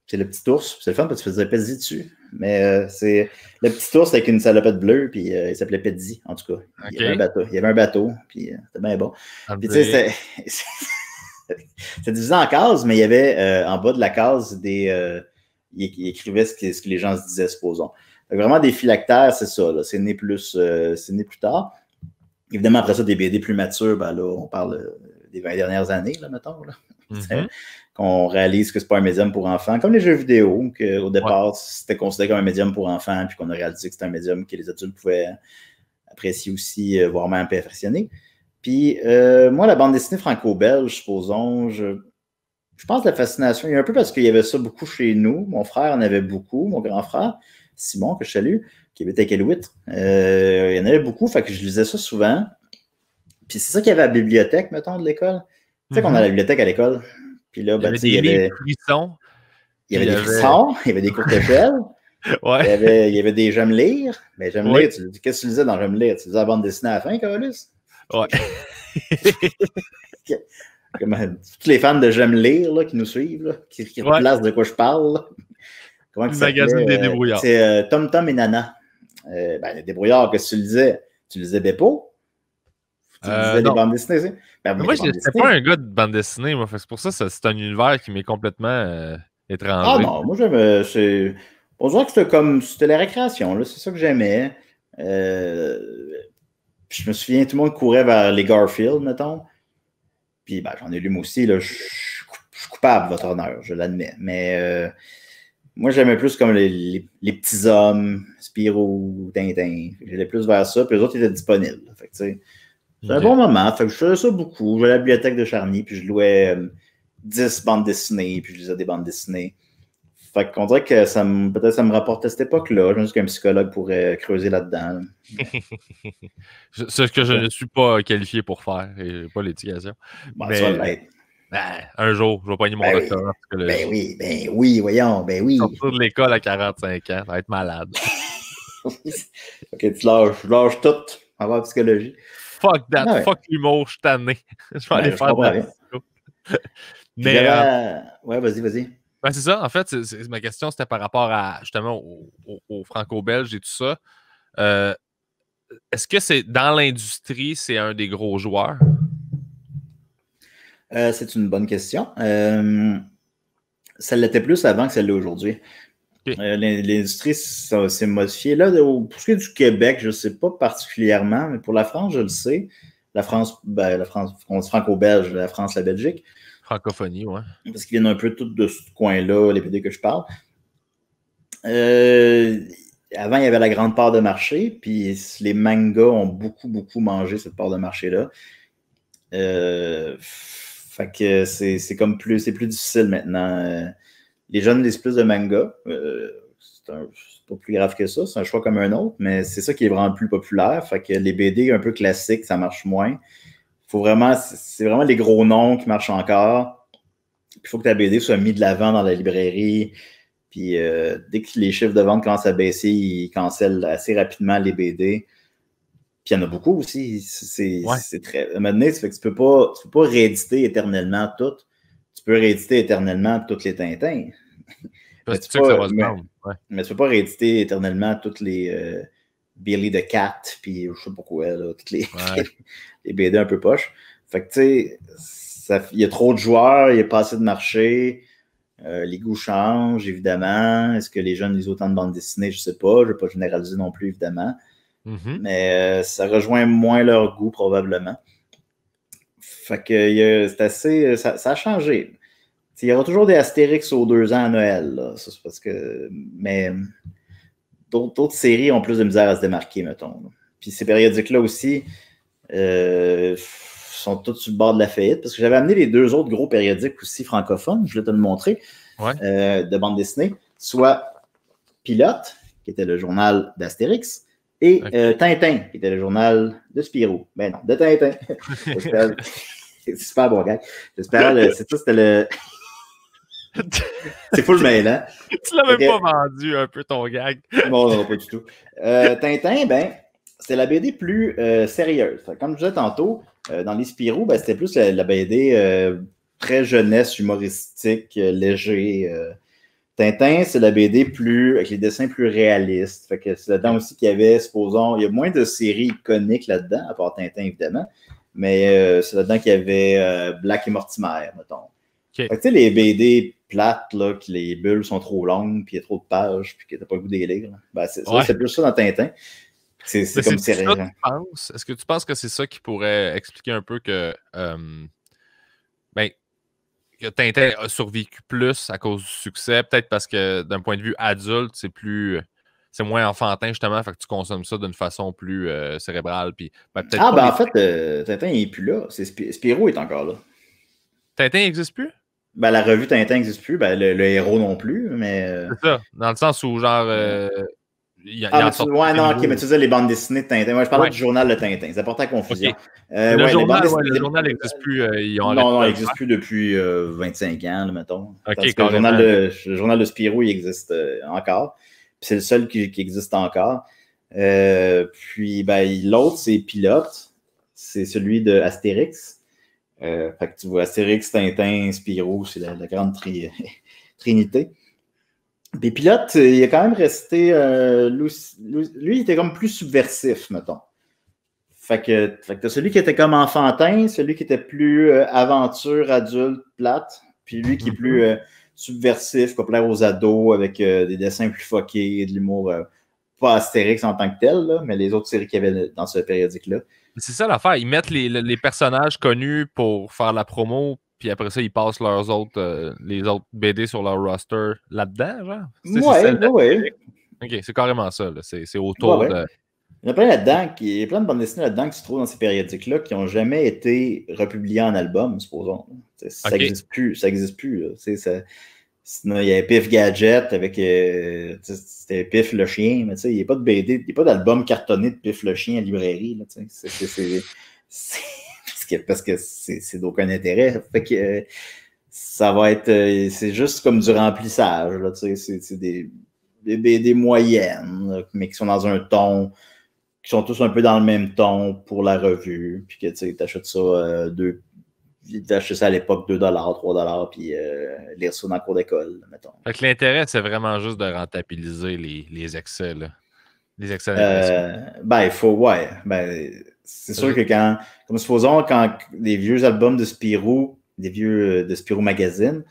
C'est le petit ours. C'est le fun parce que tu faisais Pedzi dessus. Mais c'est le petit ours avec une salopette bleue, puis il s'appelait Pedzi, en tout cas. Okay. Il y avait un bateau, puis c'était bien bon. Puis tu sais, c'est divisé en cases, mais il y avait en bas de la case il écrivait ce que les gens se disaient, supposons. Vraiment, des phylactères, c'est ça. C'est né plus tard. Évidemment, après ça, des BD plus matures, ben là, on parle des 20 dernières années, là, mettons. Là. Qu'on réalise que c'est pas un médium pour enfants, comme les jeux vidéo, qu'au départ, c'était considéré comme un médium pour enfants, puis qu'on a réalisé que c'était un médium que les adultes pouvaient apprécier aussi, voire même perfectionner. Puis, moi, la bande dessinée franco-belge, supposons, je pense que la fascination, il y a un peu parce qu'il y avait ça beaucoup chez nous. Mon frère en avait beaucoup, mon grand frère, Simon, que je salue, qui habite à Quelhuit. Il y en avait beaucoup, fait que je lisais ça souvent. Puis c'est ça qu'il y avait à la bibliothèque, mettons, de l'école. Tu sais qu'on a la bibliothèque à l'école. Puis là, il y avait des frissons. Il y avait des frissons, il y avait des courtes échelles. Il y avait des J'aime lire. Mais J'aime lire, qu'est-ce que tu lisais dans J'aime lire? Tu lisais la bande dessinée à la fin, Carolus? Ouais. Tous les fans de J'aime lire là, qui nous suivent, là, qui replacent de quoi je parle. Là. Comment le magazine des débrouillards. C'est Tom Tom et Nana. Les débrouillards, qu'est-ce que tu lisais? Tu lisais Beppo? Tu lisais des bandes dessinées? Moi, je n'étais pas un gars de bande dessinée. Moi. C'est pour ça que c'est un univers qui m'est complètement étranger. Ah non, moi j'aimais. On dirait que c'était la récréation. C'est ça que j'aimais. Puis je me souviens, tout le monde courait vers les Garfield, mettons. Puis j'en ai lu moi aussi. Là, je suis coupable, votre honneur, je l'admets. Mais moi, j'aimais plus comme les petits hommes, Spirou, Tintin. J'allais plus vers ça. Puis les autres étaient disponibles. Fait que, c'est un bon moment. Fait que je faisais ça beaucoup. J'allais à la bibliothèque de Charny, puis je louais 10 bandes dessinées, puis je lisais des bandes dessinées. Fait qu'on dirait que peut-être ça me rapportait à cette époque-là. Je me dis qu'un psychologue pourrait creuser là-dedans. C'est ce que je ne suis pas qualifié pour faire, et pas l'éducation. Ça va l'être. Ben, un jour, je vais pogner mon doctorat en psychologie. Ben oui, voyons, ben oui. Sortir de l'école à 45 ans, ça va être malade. Ok, tu lâches tout en voir psychologie. Fuck that, Ouais. fuck l'humour, je suis tanné. Je vais aller faire de la psycho. Mais ouais, vas-y. Ben c'est ça, en fait, ma question, c'était par rapport à justement au franco-belge et tout ça. Est-ce que c'est dans l'industrie, c'est un des gros joueurs? C'est une bonne question. Ça l'était plus avant que ça l'est aujourd'hui. Okay. L'industrie s'est modifiée. Là, pour ce qui est du Québec, je ne sais pas particulièrement, mais pour la France, je le sais. La France, on dit franco-belge, la France, la Belgique. Francophonie, ouais. Parce qu'ils viennent un peu tous de ce coin-là, les PD que je parle. Avant, il y avait la grande part de marché, puis les mangas ont beaucoup mangé cette part de marché-là. Fait que c'est plus difficile maintenant. Les jeunes lisent plus de mangas. C'est pas plus grave que ça. C'est un choix comme un autre, mais c'est ça qui est vraiment plus populaire. Fait que les BD un peu classiques, ça marche moins. C'est vraiment les gros noms qui marchent encore. Il faut que ta BD soit mise de l'avant dans la librairie. Puis dès que les chiffres de vente commencent à baisser, ils cancellent assez rapidement les BD. Puis il y en a beaucoup aussi. C'est très. À un moment donné, ça fait que tu peux pas rééditer éternellement tout. Tu peux rééditer éternellement toutes les Tintins. Mais tu peux pas rééditer éternellement toutes les Billy the Cat, puis je sais pas quoi, là, toutes les BD un peu poches. Fait que tu sais, il y a trop de joueurs, il n'y a pas assez de marché. Les goûts changent, évidemment. Est-ce que les jeunes lisent autant de bandes dessinées? Je sais pas. Je ne vais pas généraliser non plus, évidemment. Mm-hmm. Mais ça rejoint moins leur goût, probablement. Fait que c'est assez. Ça a changé. Il y aura toujours des Astérix aux 2 ans à Noël. Là. Ça, c'est parce que. Mais d'autres séries ont plus de misère à se démarquer, mettons. Là. Puis ces périodiques-là aussi sont tous sur le bord de la faillite. Parce que j'avais amené les 2 autres gros périodiques aussi francophones, je voulais te le montrer, de bande dessinée. Soit Pilote, qui était le journal d'Astérix, et Tintin, qui était le journal de Spirou. Ben non, de Tintin. C'est super bon gag. J'espère, c'était le... C'est full mail, hein? Tu l'as même pas vendu un peu ton gag. Non, pas du tout. Tintin, ben, c'était la BD plus sérieuse. Comme je disais tantôt, dans les Spirou, ben, c'était plus la BD très jeunesse, humoristique, léger. Tintin, c'est la BD avec les dessins plus réalistes. Fait que c'est là-dedans aussi qu'il y avait, supposons, il y a moins de séries iconiques là-dedans, à part Tintin, évidemment. Mais c'est là-dedans qu'il y avait Black et Mortimer, mettons. Okay. Fait que tu sais, les BD plates, là, que les bulles sont trop longues, puis il y a trop de pages, puis que t'as pas le goût des lire. Ben, c'est plus ça dans Tintin. C'est comme sérieux. Est-ce que tu penses que c'est ça qui pourrait expliquer un peu que que Tintin a survécu plus à cause du succès? Peut-être parce que d'un point de vue adulte, c'est moins enfantin, justement, fait que tu consommes ça d'une façon plus cérébrale. Puis, en fait, Tintin, il n'est plus là. Spirou est encore là. Tintin n'existe plus? Ben, la revue Tintin n'existe plus. Ben, le héros non plus, mais... C'est ça. Dans le sens où, genre... ok, mais tu disais les bandes dessinées de Tintin. Moi, je parlais du journal de Tintin. C'est important à confusion. Okay. Le journal n'existe plus. Non, il n'existe plus depuis 25 ans, là, mettons. Okay, le journal de Spirou, il existe encore. Puis c'est le seul qui existe encore. Puis ben, l'autre, c'est Pilote. C'est celui de Astérix. Fait que tu vois, Astérix, Tintin, Spirou, c'est la grande trinité. Des pilotes, il est quand même resté. Lui, il était comme plus subversif, mettons. Fait que t'as celui qui était comme enfantin, celui qui était plus aventure, adulte, plate, puis lui qui est plus subversif, populaire aux ados, avec des dessins plus fuckés, de l'humour, pas Astérix en tant que tel, là, mais les autres séries qu'il y avait dans ce périodique-là. C'est ça l'affaire, ils mettent les personnages connus pour faire la promo, puis après ça, ils passent les autres BD sur leur roster là-dedans, genre? Ouais. Ok, c'est carrément ça, là. C'est autour de... Il y en a plein là-dedans, il y a plein de bandes dessinées là-dedans que tu trouves dans ces périodiques-là qui n'ont jamais été republiés en album, supposons. Ça n'existe plus. Ça existe plus. Sinon, il y avait Pif Gadget avec c'était Pif le chien, mais il n'y a pas de BD, il n'y a pas d'album cartonné de Pif le chien à librairie. Là, c'est parce que c'est d'aucun intérêt. Fait que ça va être... c'est juste comme du remplissage, là, tu sais, c'est des BD moyennes, là, mais qui sont dans un ton, qui sont tous un peu dans le même ton pour la revue, puis que tu achètes ça t'achètes ça à l'époque $2, $3, puis lire ça dans le cours d'école, mettons. Fait que l'intérêt, c'est vraiment juste de rentabiliser les excès, là. Les excès d'impression. Il faut, ouais. C'est sûr que comme supposons, quand les vieux albums de Spirou, des vieux de Spirou Magazine,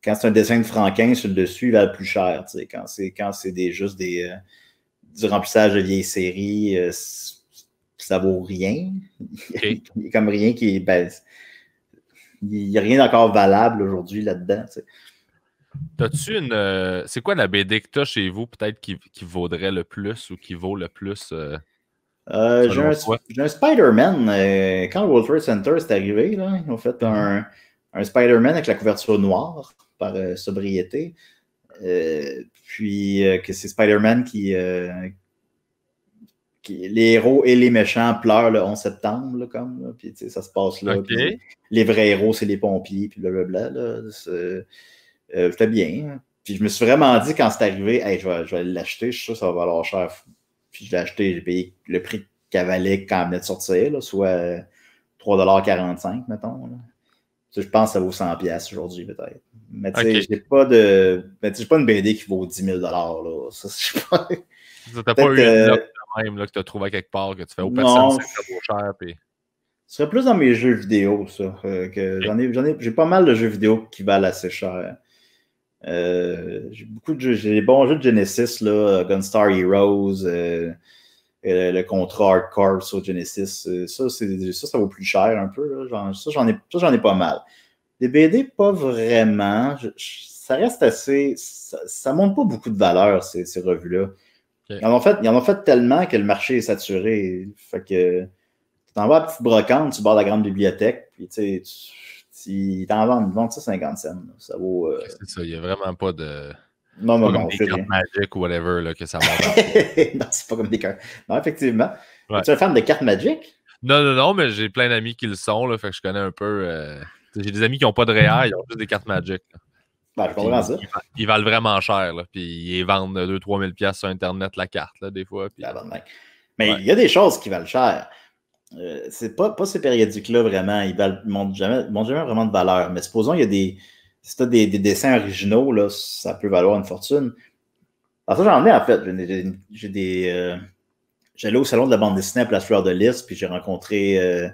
quand c'est un dessin de Franquin sur le dessus, il va le plus cher. Quand c'est juste du remplissage de vieilles séries, ça vaut rien. Okay. Il y a comme rien qui est. Il n'y a rien d'encore valable aujourd'hui là-dedans. T'as-tu une. C'est quoi la BD que t'as chez vous, peut-être qui vaudrait le plus ou qui vaut le plus? J'ai un Spider-Man. Quand le World Trade Center est arrivé, là, ils ont fait un Spider-Man avec la couverture noire par sobriété. Puis que c'est Spider-Man qui les héros et les méchants pleurent le 11 septembre, là, comme. Là, puis ça se passe là. Okay. Les vrais héros, c'est les pompiers, puis blablabla. C'était bien. Hein. Puis je me suis vraiment dit, quand c'est arrivé, hey, je vais l'acheter, je suis sûr que ça va valoir cher. Puis je l'ai acheté, j'ai payé le prix qu'elle valait quand elle venait de sortir, là, soit $3,45, mettons. Là. Je pense que ça vaut 100$ aujourd'hui, peut-être. Mais tu sais, j'ai pas une BD qui vaut 10 000$. Là. Ça, je sais pas. T'as pas eu une note même là, que tu as trouvé quelque part, que tu fais aux personnes, ça vaut cher. Puis... Ce serait plus dans mes jeux vidéo, ça. J'ai pas mal de jeux vidéo qui valent assez cher. J'ai des bons jeux de Genesis, là, Gunstar Heroes, le contrat Hardcore sur Genesis. Ça vaut plus cher un peu. Là. J'en ai pas mal. Des BD, pas vraiment. Ça reste assez. Ça monte pas beaucoup de valeur, ces revues-là. Okay. Ils en ont fait tellement que le marché est saturé. Fait que tu t'en vas à la petite brocante, tu barres la grande bibliothèque, puis tu sais, ils t'en vendent ça 50 cents. Là. Ça vaut. C'est ça, il n'y a vraiment pas de. Non, des cartes Magic ou whatever là, que ça monte. Non, c'est pas comme des cartes. Non, effectivement. Ouais. Tu es un fan de cartes Magic? Non, mais j'ai plein d'amis qui le sont, là, fait que je connais un peu. J'ai des amis qui n'ont pas de REER, ils ont juste des cartes Magic. Ben, je comprends ça. Ils valent vraiment cher, là, puis ils vendent 2-3 000$ sur Internet la carte, là, des fois. Puis... Mais il y a des choses qui valent cher. C'est pas ces périodiques-là, vraiment. Ils montent jamais vraiment de valeur. Mais supposons qu'il y a si tu as des dessins originaux, là, ça peut valoir une fortune. Alors ça, j'en ai, en fait. J'allais au salon de la bande dessinée à Place Fleur de Lys, puis j'ai rencontré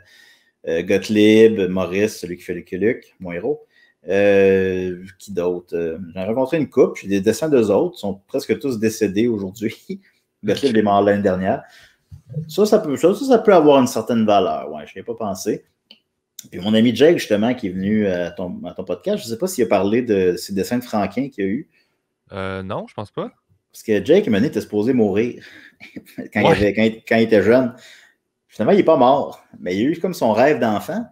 Gottlieb, Maurice, celui qui fait le Luc, mon héros. Qui d'autre? J'ai rencontré une couple, j'ai des dessins d'eux autres, ils sont presque tous décédés aujourd'hui. Gottlieb est mort l'année dernière. Ça peut avoir une certaine valeur. Ouais, je n'y ai pas pensé. Puis mon ami Jake, justement, qui est venu à ton podcast, je ne sais pas s'il a parlé de ces dessins de Franquin qu'il y a eu. Non, je pense pas. Parce que Jake, il était supposé mourir quand il était jeune. Finalement, il n'est pas mort. Mais il a eu comme son rêve d'enfant.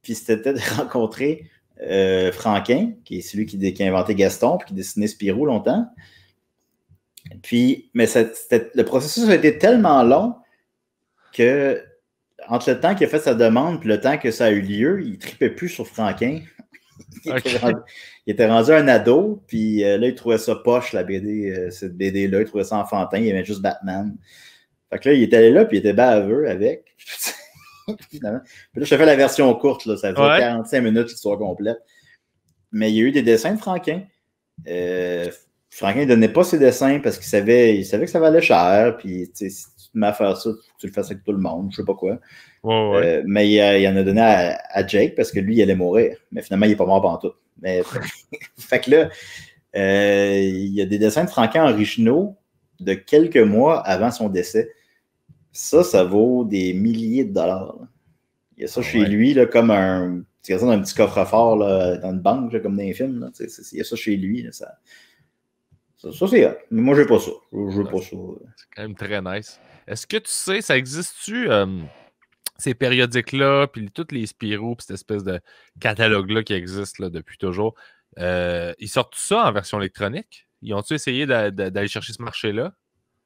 Puis c'était de rencontrer Franquin, qui est celui qui a inventé Gaston, puis qui dessinait Spirou longtemps. Puis, mais le processus a été tellement long que entre le temps qu'il a fait sa demande et le temps que ça a eu lieu, il ne tripait plus sur Franquin. Il était rendu un ado, puis là, il trouvait ça poche, la BD, cette BD-là. Il trouvait ça enfantin, il aimait juste Batman. Fait que là, il est allé là, puis il était baveux avec. Puis là, je te fais la version courte, là, ça dure 45 minutes, l'histoire complète. Mais il y a eu des dessins de Franquin. Franquin ne donnait pas ses dessins parce qu'il savait que ça valait cher. Puis, si tu te mets à faire ça, tu le fais avec tout le monde, je sais pas quoi. Ouais. Mais il en a donné à Jake parce que lui, il allait mourir. Mais finalement, il n'est pas mort pantoute. Mais fait que là, il y a des dessins de Franquin originaux de quelques mois avant son décès. Ça vaut des milliers de dollars. Là. Il y a ça chez lui, là, comme un petit coffre-fort là, dans une banque, là, comme dans les films. Là, il y a ça chez lui. Là, ça c'est hot. Mais moi, je veux pas ça. Je veux pas ça. C'est quand même très nice. Est-ce que tu sais, ça existe-tu, ces périodiques-là, puis toutes les Spirou, puis cette espèce de catalogue-là qui existe là, depuis toujours, ils sortent tout ça en version électronique? Ils ont-tu essayé d'aller chercher ce marché-là?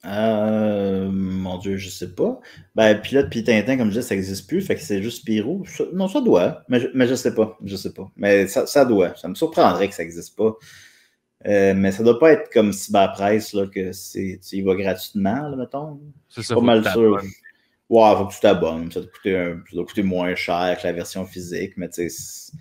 Mon Dieu, je sais pas. Ben, Pilote puis Tintin, comme je disais, ça n'existe plus, fait que c'est juste Spirou. Non, ça doit, mais je sais pas. Je sais pas. Mais ça doit. Ça me surprendrait que ça n'existe pas. Mais ça doit pas être comme Cyberpresse, là, que tu y vas gratuitement, là, mettons. C'est Je suis ça, pas faut que mal tu sûr. Ouais, faut que tu t'abonnes. Ça doit coûter moins cher que la version physique, mais tu sais.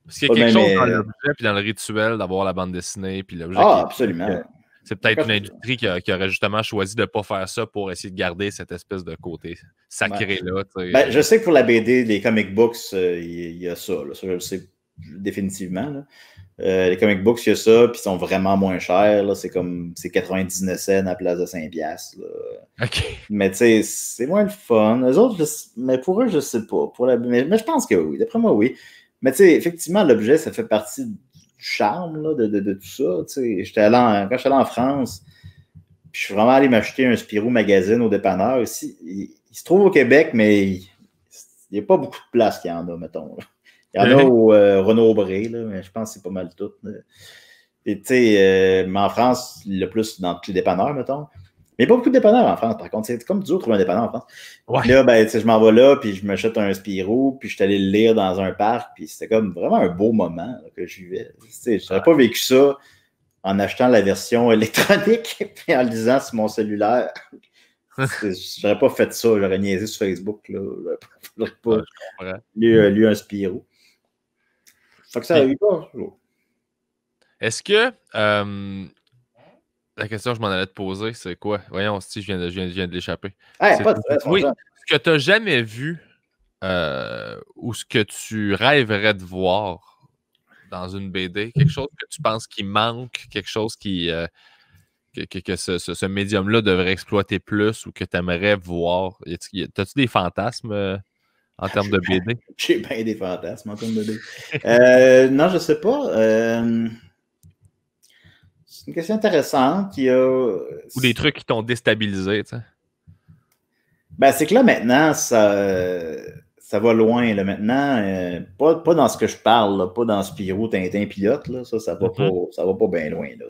Parce qu'il y a quelque chose dans l'objet puis dans le rituel d'avoir la bande dessinée, puis l'objet qui est. Absolument. C'est peut-être une industrie qui aurait justement choisi de ne pas faire ça pour essayer de garder cette espèce de côté sacré-là. Ben, je sais que pour la BD, les comic books, il y a ça. Là. Ça, je le sais définitivement. Là. Les comic books, il y a ça, puis ils sont vraiment moins chers. C'est 99 cents à la place de 5 piastres. OK. Mais tu sais, c'est moins le fun. Eux autres, mais pour eux, je sais pas. Mais je pense que oui. D'après moi, oui. Mais tu sais, effectivement, l'objet, ça fait partie du charme là, de tout ça. Quand j'étais allé en France, puis je suis vraiment allé m'acheter un Spirou Magazine au dépanneur aussi. Il se trouve au Québec, mais il n'y a pas beaucoup de place qu'il y en a, mettons. Il y en a au Renaud-Bré, mais je pense que c'est pas mal tout. Et tu sais, mais en France, le plus dans tous les dépanneurs, mettons. Mais il n'y a pas beaucoup de dépanneurs en France, par contre. C'est comme dur de trouver un dépanneur en France. Ouais. Puis là, ben, je m'en vais là, puis je m'achète un Spirou, puis je suis allé le lire dans un parc, puis c'était comme vraiment un beau moment là, que je vivais. Je n'aurais pas vécu ça en achetant la version électronique, puis en le lisant sur mon cellulaire. J'aurais pas fait ça, j'aurais niaisé sur Facebook. Là. J'aurais pas lu un Spirou. Fait que ça a eu pas. Est-ce que la question que je m'en allais te poser, c'est quoi? Voyons, si je viens de l'échapper. Hey, pas de stress, oui, ce que tu n'as jamais vu ou ce que tu rêverais de voir dans une BD, quelque chose que tu penses qui manque, quelque chose que ce médium-là devrait exploiter plus ou que tu aimerais voir. As-tu des fantasmes en termes de BD? J'ai bien des fantasmes en termes de BD. Non, je sais pas. C'est une question intéressante. Ou des trucs qui t'ont déstabilisé, tu sais. Ben, c'est que là, maintenant, ça va loin. Là, maintenant, pas dans ce que je parle, là, pas dans Spirou, Tintin, Pilote. Là, ça va pas bien loin. Là,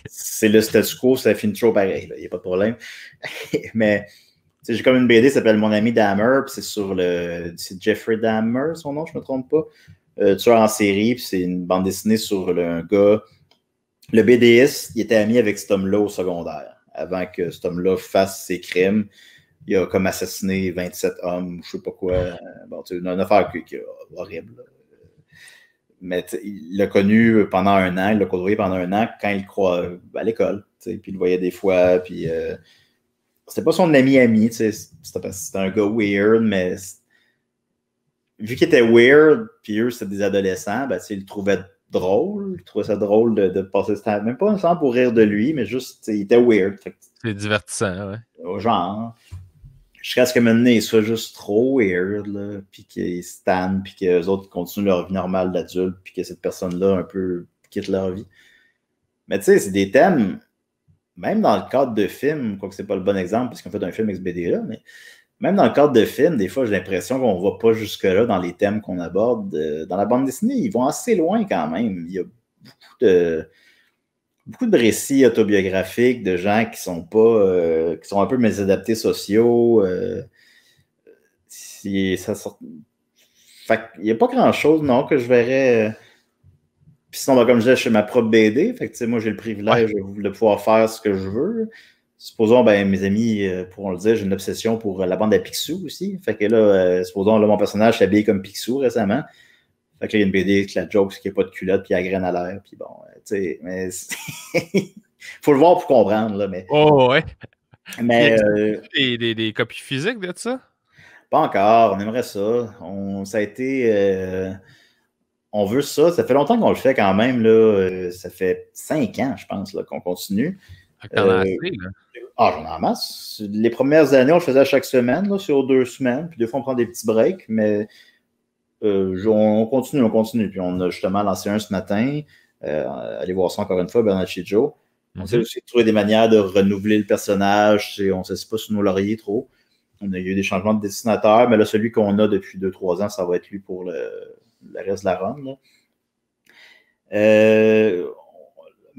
c'est le statu quo, ça finit toujours pareil. Il n'y a pas de problème. Mais j'ai comme une BD qui s'appelle Mon ami Dahmer, puis c'est Jeffrey Dahmer, son nom, je ne me trompe pas. Tueur en série, puis c'est une bande dessinée sur un gars. Le BDiste, il était ami avec cet homme-là au secondaire. Avant que cet homme-là fasse ses crimes, il a comme assassiné 27 hommes, je ne sais pas quoi. Bon, une affaire qui est horrible. Là. Mais il l'a connu pendant un an, il l'a côtoyé pendant un an quand il croit à l'école. Puis il le voyait des fois, puis c'était pas son ami, c'était un gars weird, mais vu qu'il était weird, puis eux, c'était des adolescents, ben, il le trouvait drôle. Il trouvait ça drôle de passer ce temps. Même pas nécessairement pour rire de lui, mais juste, il était weird. C'est divertissant, ouais. Genre, jusqu'à ce que maintenant, il soit juste trop weird, là, puis qu'il se tanne, puis qu'eux autres continuent leur vie normale d'adulte, puis que cette personne-là un peu quitte leur vie. Mais tu sais, c'est des thèmes, même dans le cadre de films, quoique c'est pas le bon exemple, parce qu'on fait un film XBD-là, mais même dans le cadre de films, des fois, j'ai l'impression qu'on ne va pas jusque-là dans les thèmes qu'on aborde. Dans la bande dessinée, ils vont assez loin quand même. Il y a beaucoup de récits autobiographiques de gens qui sont pas, qui sont un peu mésadaptés sociaux. Fait il n'y a pas grand-chose, non, que je verrais. Puis sinon, comme je disais, je fais ma propre BD. Fait que, moi, j'ai le privilège de pouvoir faire ce que je veux. Supposons, mes amis pourront le dire, j'ai une obsession pour la bande à Picsou aussi. Fait que là, supposons, là, mon personnage s'est habillé comme Picsou récemment. Fait que là, il y a une BD avec la joke, c'est qu'il n'y a pas de culotte, puis il y a la graine à l'air. Puis bon, tu sais, mais faut le voir pour comprendre, là. Mais... Oh, ouais. Mais, des copies physiques de ça? Pas encore, on aimerait ça. Ça a été... on veut ça. Ça fait longtemps qu'on le fait quand même. Là. Ça fait 5 ans, je pense, là, qu'on continue. T'en as assez, là. J'en ai en masse. Les premières années, on le faisait à chaque semaine, là, sur 2 semaines. Puis des fois, on prend des petits breaks, mais on continue. Puis on a justement lancé un ce matin. Allez voir ça encore une fois, Bernard chez Joe. On sait aussi trouver des manières de renouveler le personnage. On ne s'assied pas sur nos lauriers trop. On a eu des changements de dessinateur, mais là, celui qu'on a depuis 2-3 ans, ça va être lui pour le reste de la run. Là.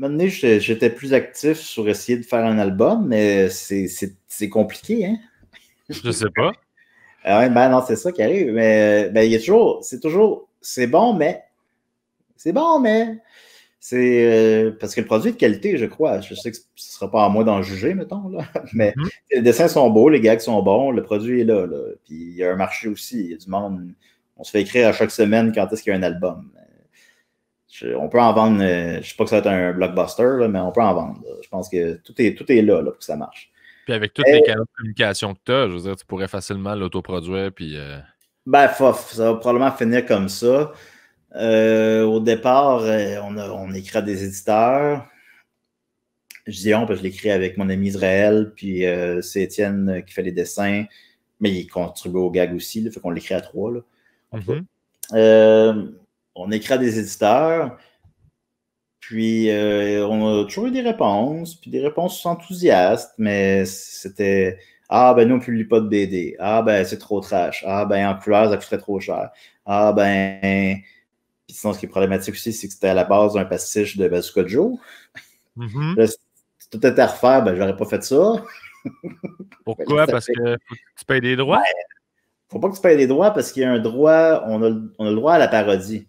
donné, j'étais plus actif sur essayer de faire un album, mais c'est compliqué, hein? Je sais pas. Ouais, ben non, c'est ça qui arrive. Mais ben, c'est bon, mais c'est c'est parce que le produit est de qualité, je crois. Je sais que ce ne sera pas à moi d'en juger, mettons, là. Mais les dessins sont beaux, les gags sont bons, le produit est là. Puis il y a un marché aussi, il y a du monde. On se fait écrire à chaque semaine quand est-ce qu'il y a un album. On peut en vendre, je ne sais pas que ça va être un blockbuster, là, mais on peut en vendre. Là. Je pense que tout est là pour que ça marche. Puis avec tous les canaux de communication que tu as, je veux dire, tu pourrais facilement l'autoproduire. Puis, Ben, ça va probablement finir comme ça. Au départ, on écrit à des éditeurs. Je dis on, parce que je l'écris avec mon ami Israël, puis c'est Étienne qui fait les dessins, mais il contribue au gag aussi, là, fait qu'on l'écrit à 3. Là. On écrit à des éditeurs, puis on a toujours eu des réponses, puis des réponses enthousiastes, mais c'était « Ah, ben nous, on ne publie pas de BD. Ah, ben c'est trop trash. Ah, ben en couleur, ça coûterait trop cher. Ah, ben... » Puis sinon, ce qui est problématique aussi, c'est que c'était à la base d'un pastiche de Bazooka Joe. Là, si tout était à refaire, ben j'aurais pas fait ça. Pourquoi? Parce que faut que tu payes des droits? Faut pas que tu payes des droits parce qu'il y a un droit, on a le droit à la parodie.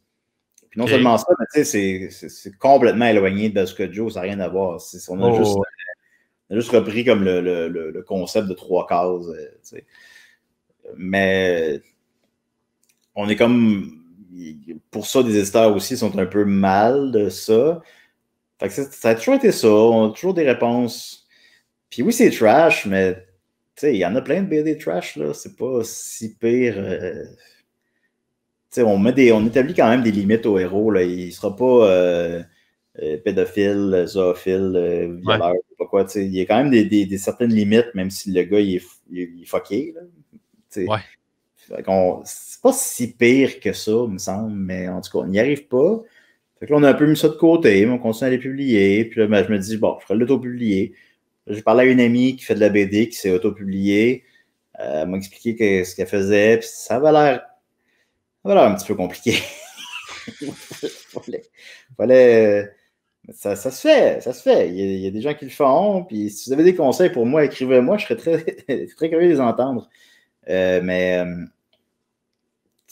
Puis non seulement ça, mais tu sais, c'est complètement éloigné de Bazooka Joe, ça n'a rien à voir. On a juste repris comme le concept de 3 cases. Tu sais. Mais on est comme... Pour ça, des éditeurs aussi sont un peu mal de ça. Fait que ça a toujours été ça. On a toujours des réponses. Puis oui, c'est trash, mais tu sais, il y en a plein de BD trash, là. C'est pas si pire. Tu sais, on établit quand même des limites au héros, là. Il sera pas pédophile, zoophile, violeur, je sais pas quoi. Tu sais, il y a quand même des certaines limites, même si le gars, il est fucké, là. Tu sais. Ouais. C'est pas si pire que ça, il me semble, mais en tout cas, on n'y arrive pas. Fait que là, on a un peu mis ça de côté, mais on continue à les publier. Puis là, ben, je me dis, bon, je ferai l'auto-publier. J'ai parlé à une amie qui fait de la BD, qui s'est auto-publiée. Elle m'a expliqué ce qu'elle faisait, puis ça avait l'air un petit peu compliqué. Ça se fait. Il y a des gens qui le font, puis si vous avez des conseils pour moi, écrivez-moi, je serais très, très curieux de les entendre. Mais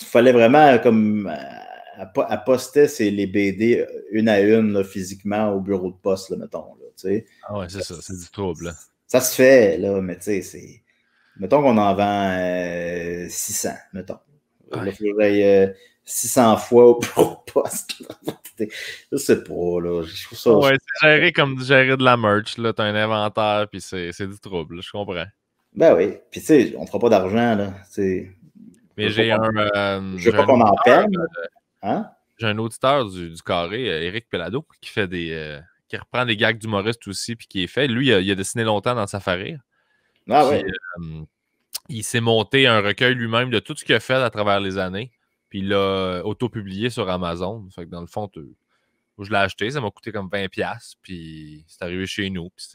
il fallait vraiment comme à poster les BD une à une là, physiquement au bureau de poste, là, mettons. Là, ah ouais, c'est ça, c'est du trouble. Là. Ça se fait, là, mais tu sais, c'est... Mettons qu'on en vend 600, mettons. Ouais. Là, il faudrait 600 fois au bureau de poste. Je sais pas, là. Je trouve ça... Ouais, c'est géré comme gérer de la merch, là. T'as un inventaire, puis c'est du trouble, là, je comprends. Ben oui. Puis tu sais, on fera pas d'argent, là. Mais j'ai un... je veux pas qu'on en perde. Hein? J'ai un auditeur du Carré, Éric Pelado, qui fait qui reprend des gags d'humoristes aussi, puis qui est fait. Lui, il a dessiné longtemps dans Safari. Ah ouais. Il s'est monté un recueil lui-même de tout ce qu'il a fait à travers les années, puis il l'a auto-publié sur Amazon. Fait que dans le fond, je l'ai acheté, ça m'a coûté comme 20$, puis c'est arrivé chez nous, puis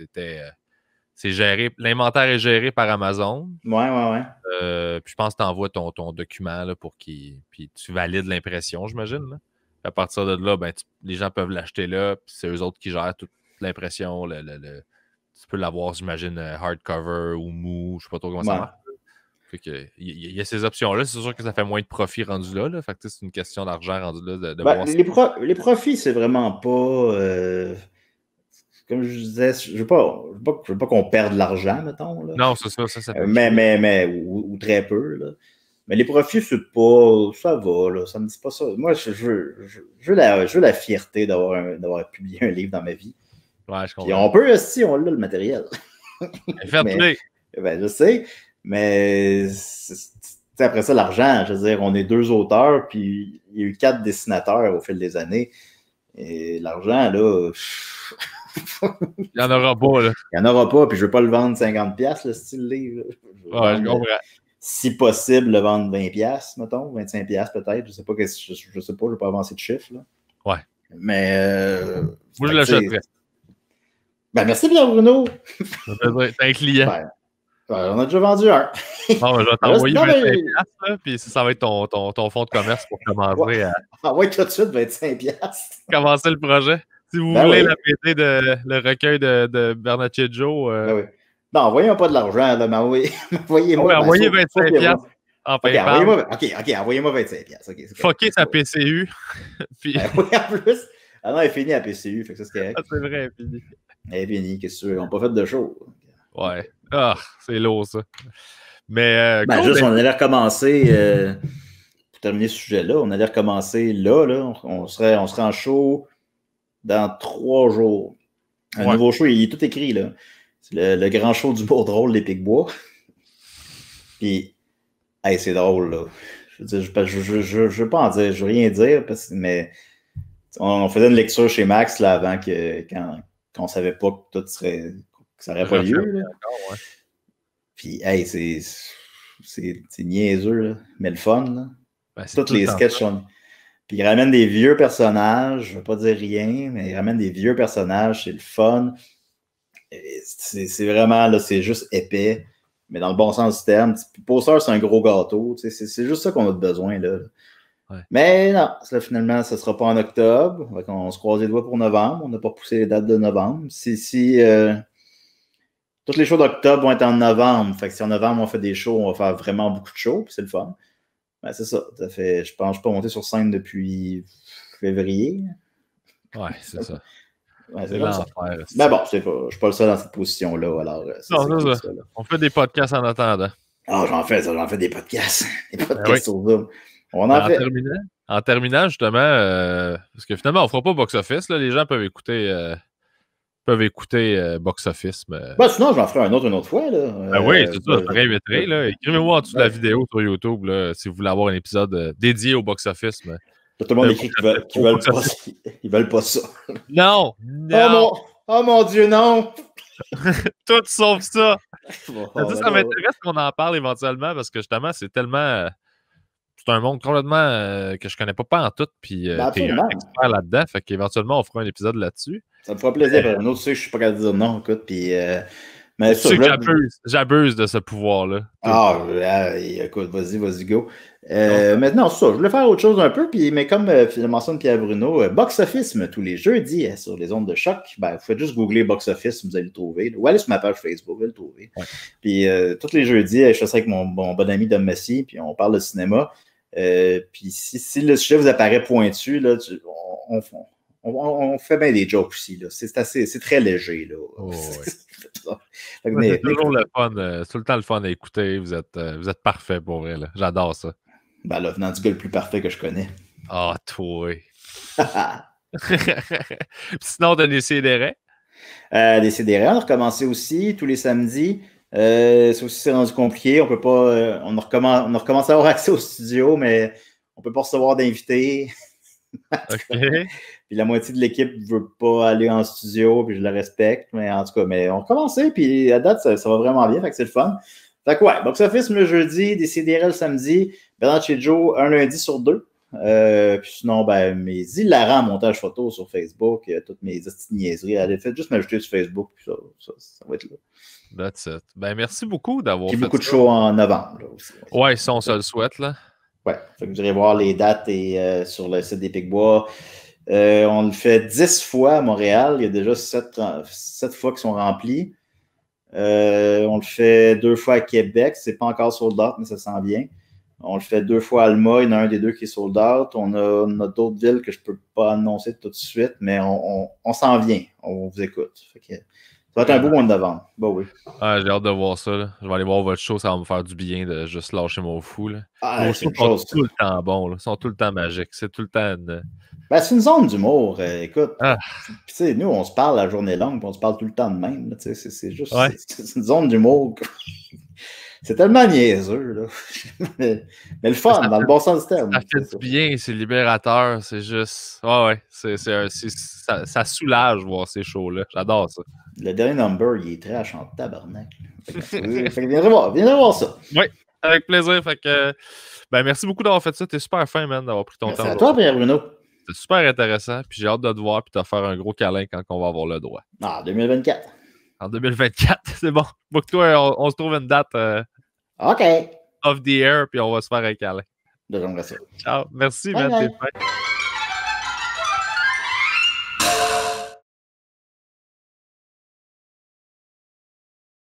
c'est géré, l'inventaire est géré par Amazon. Ouais. Puis je pense que tu envoies ton document là, puis tu valides l'impression, j'imagine. Là. À partir de là, ben, les gens peuvent l'acheter là, puis c'est eux autres qui gèrent toute l'impression. Tu peux l'avoir, j'imagine, hardcover ou mou, je sais pas trop comment ça marche. Fait que, il y a ces options-là. C'est sûr que ça fait moins de profit rendu là. Fait que c'est une question d'argent rendu là. voir les profits, c'est vraiment pas... Comme je disais, je veux pas qu'on perde de l'argent, mettons. Là. Non, c'est ça. Ça ou très peu. Là. Mais les profits, c'est pas... Ça va, là. Ça me dit pas ça. Moi, je veux la fierté d'avoir publié un livre dans ma vie. Ouais, je comprends. Puis on peut aussi, on a le matériel. Ben, je sais, mais après ça, l'argent, je veux dire, on est 2 auteurs, puis il y a eu 4 dessinateurs au fil des années. Et l'argent, là... Il n'y en aura pas, là. Il n'y en aura pas, puis je ne veux pas le vendre 50$, le style livre. Ouais, je comprends. Si possible, le vendre 20$, mettons, 25$ peut-être. Je ne sais pas, je ne vais pas avancer de chiffre. Là. Ouais. Mais... moi, je l'achèterais. Ben, merci bien, Bruno. T'es un client. On a déjà vendu un. Non, je vais t'envoyer 25$, puis ça va être ton fonds de commerce pour commencer à... Envoie tout de suite 25$. Commencer le projet. Si vous voulez la BD le recueil de Bernaccheggio. Oui. Non, envoyez-moi pas de l'argent, là, mais envoyez-moi. Envoyez 25$ en PayPal. Envoyez-moi 25$. Okay, fucker sa PCU. Puis... oui, en plus. Ah non, elle est finie la PCU, fait que ça, c'est correct. C'est vrai, elle est finie. Elle est finie, qu'est-ce que tu veux? On n'a pas fait de show. Ouais. Ah, c'est lourd, ça. Mais. On allait recommencer. Pour terminer ce sujet-là, on allait recommencer là. On serait en show dans 3 jours. Un nouveau show, il est tout écrit, là. C'est le grand show d'humour drôle, les Pic-Bois. Puis, hey, c'est drôle, là. Je veux dire, je veux pas en dire, je veux rien dire, mais on faisait une lecture chez Max, là, avant quand on savait pas que tout serait, que ça n'aurait pas lieu, là. Puis, hey, c'est niaiseux, là, mais le fun, là. Toutes les sketchs sont... Puis, ils ramènent des vieux personnages, je veux pas dire rien, mais ils ramènent des vieux personnages, c'est le fun. C'est vraiment, là, c'est juste épais, mais dans le bon sens du terme. Poster, c'est un gros gâteau. C'est juste ça qu'on a besoin, là. Ouais. Mais non, finalement, ça ne sera pas en octobre. On se croise les doigts pour novembre. On n'a pas poussé les dates de novembre. Toutes les shows d'octobre vont être en novembre. Fait que si en novembre, on fait des shows, on va faire vraiment beaucoup de shows, puis c'est le fun. Ben, c'est ça. Ça fait, je pense que je suis pas monté sur scène depuis février. Ouais, c'est ça. Ouais, c'est l'enfer. Mais bon, je ne suis pas le seul dans cette position-là. Alors, ça. On fait des podcasts en attendant. Ah, j'en fais des podcasts. Des podcasts sur Zoom. On en fait. En terminant, justement, parce que finalement, on ne fera pas box-office. Les gens peuvent écouter box-office. Mais... sinon, j'en ferai un autre une autre fois. Là. Oui, c'est ça. Je réinviterai. Écrivez-moi en dessous de la vidéo sur YouTube là, si vous voulez avoir un épisode dédié au box-office. Mais... Tout le monde écrit qu'ils veulent pas ça. Non! Oh mon Dieu, non! Tout sauf ça! Ça m'intéresse qu'on en parle éventuellement parce que justement, c'est tellement... C'est un monde complètement que je connais pas en tout, puis t'es un expert là-dedans, fait qu'éventuellement, on fera un épisode là-dessus. Ça me fera plaisir. Un autre, tu sais, je suis pas capable de dire non, écoute, puis... Mais tu sais que j'abuse de ce pouvoir-là. Écoute, vas-y, go. Maintenant, c'est ça. Je voulais faire autre chose un peu, mais comme le mentionne Pierre Bruno, Box Office, tous les jeudis sur les ondes de choc, vous faites juste googler Box Office, vous allez le trouver. Ou allez sur ma page Facebook, vous allez le trouver. Ouais. Puis tous les jeudis, je fais ça avec mon bon ami Dom Messi, puis on parle de cinéma. Puis si le sujet vous apparaît pointu, là, on fait bien des jokes aussi. C'est très léger. Là. Oh, ouais. C'est toujours le fun. C'est tout le temps le fun à écouter. Vous êtes parfait pour vrai. Là. J'adore ça. Là, venant du gars le plus parfait que je connais. Ah, toi. Sinon, t'as des CDR? Des CDR, on a recommencé aussi tous les samedis. Ça aussi, c'est rendu compliqué. On peut pas. On a recommencé à avoir accès au studio, mais on peut pas recevoir d'invités. OK. Puis la moitié de l'équipe ne veut pas aller en studio, puis je le respecte. Mais en tout cas, on a recommencé, puis à date, ça va vraiment bien. Fait que c'est le fun. Fait que ouais, Box Office le jeudi, des CDR le samedi, Bernaccheggio un lundi sur 2. Puis sinon, mes hilarants montages photos sur Facebook, toutes mes petites niaiseries. Allez, faites juste m'ajouter sur Facebook, puis ça va être là. That's it. Merci beaucoup d'avoir fait beaucoup de shows en novembre. Là, aussi. Ouais, ça, on se le souhaite, là. Ouais, fait que vous irez voir les dates sur le site des Pic-Bois. On le fait 10 fois à Montréal. Il y a déjà 7 fois qui sont remplis. On le fait 2 fois à Québec. C'est pas encore sold out, mais ça s'en vient. On le fait 2 fois à Alma. Il y en a un des 2 qui est sold out. On a d'autres villes que je peux pas annoncer tout de suite, mais on s'en vient. On vous écoute. Fait que, ça va être un beau mois de novembre. Oui. Ah, j'ai hâte de voir ça. Là. Je vais aller voir votre show. Ça va me faire du bien de juste lâcher mon fou. Là. Vos shows sont tout le temps bons. Là. Ils sont tout le temps magiques. C'est tout le temps... c'est une zone d'humour. Écoute, nous, on se parle la journée longue, puis on se parle tout le temps de même. Là, c'est juste c'est une zone d'humour. C'est tellement niaiseux. Là. mais le fun, dans le bon sens du terme. Ça fait du bien, c'est libérateur. C'est juste... ça soulage voir ces shows-là. J'adore ça. Le dernier number, il est trash en tabarnak. Fait que viendrez voir ça. Oui, avec plaisir. Fait que, merci beaucoup d'avoir fait ça. T'es super fin, man, d'avoir pris ton temps. Merci à toi, Pierre Bruno. C'est super intéressant. Puis j'ai hâte de te voir et de te faire un gros câlin quand on va avoir le droit. En 2024. En 2024, c'est bon. Book-toi, on se trouve une date OK. Off the air, puis on va se faire un câlin. J'aimerais ça. Ciao. Merci, man. T'es fin.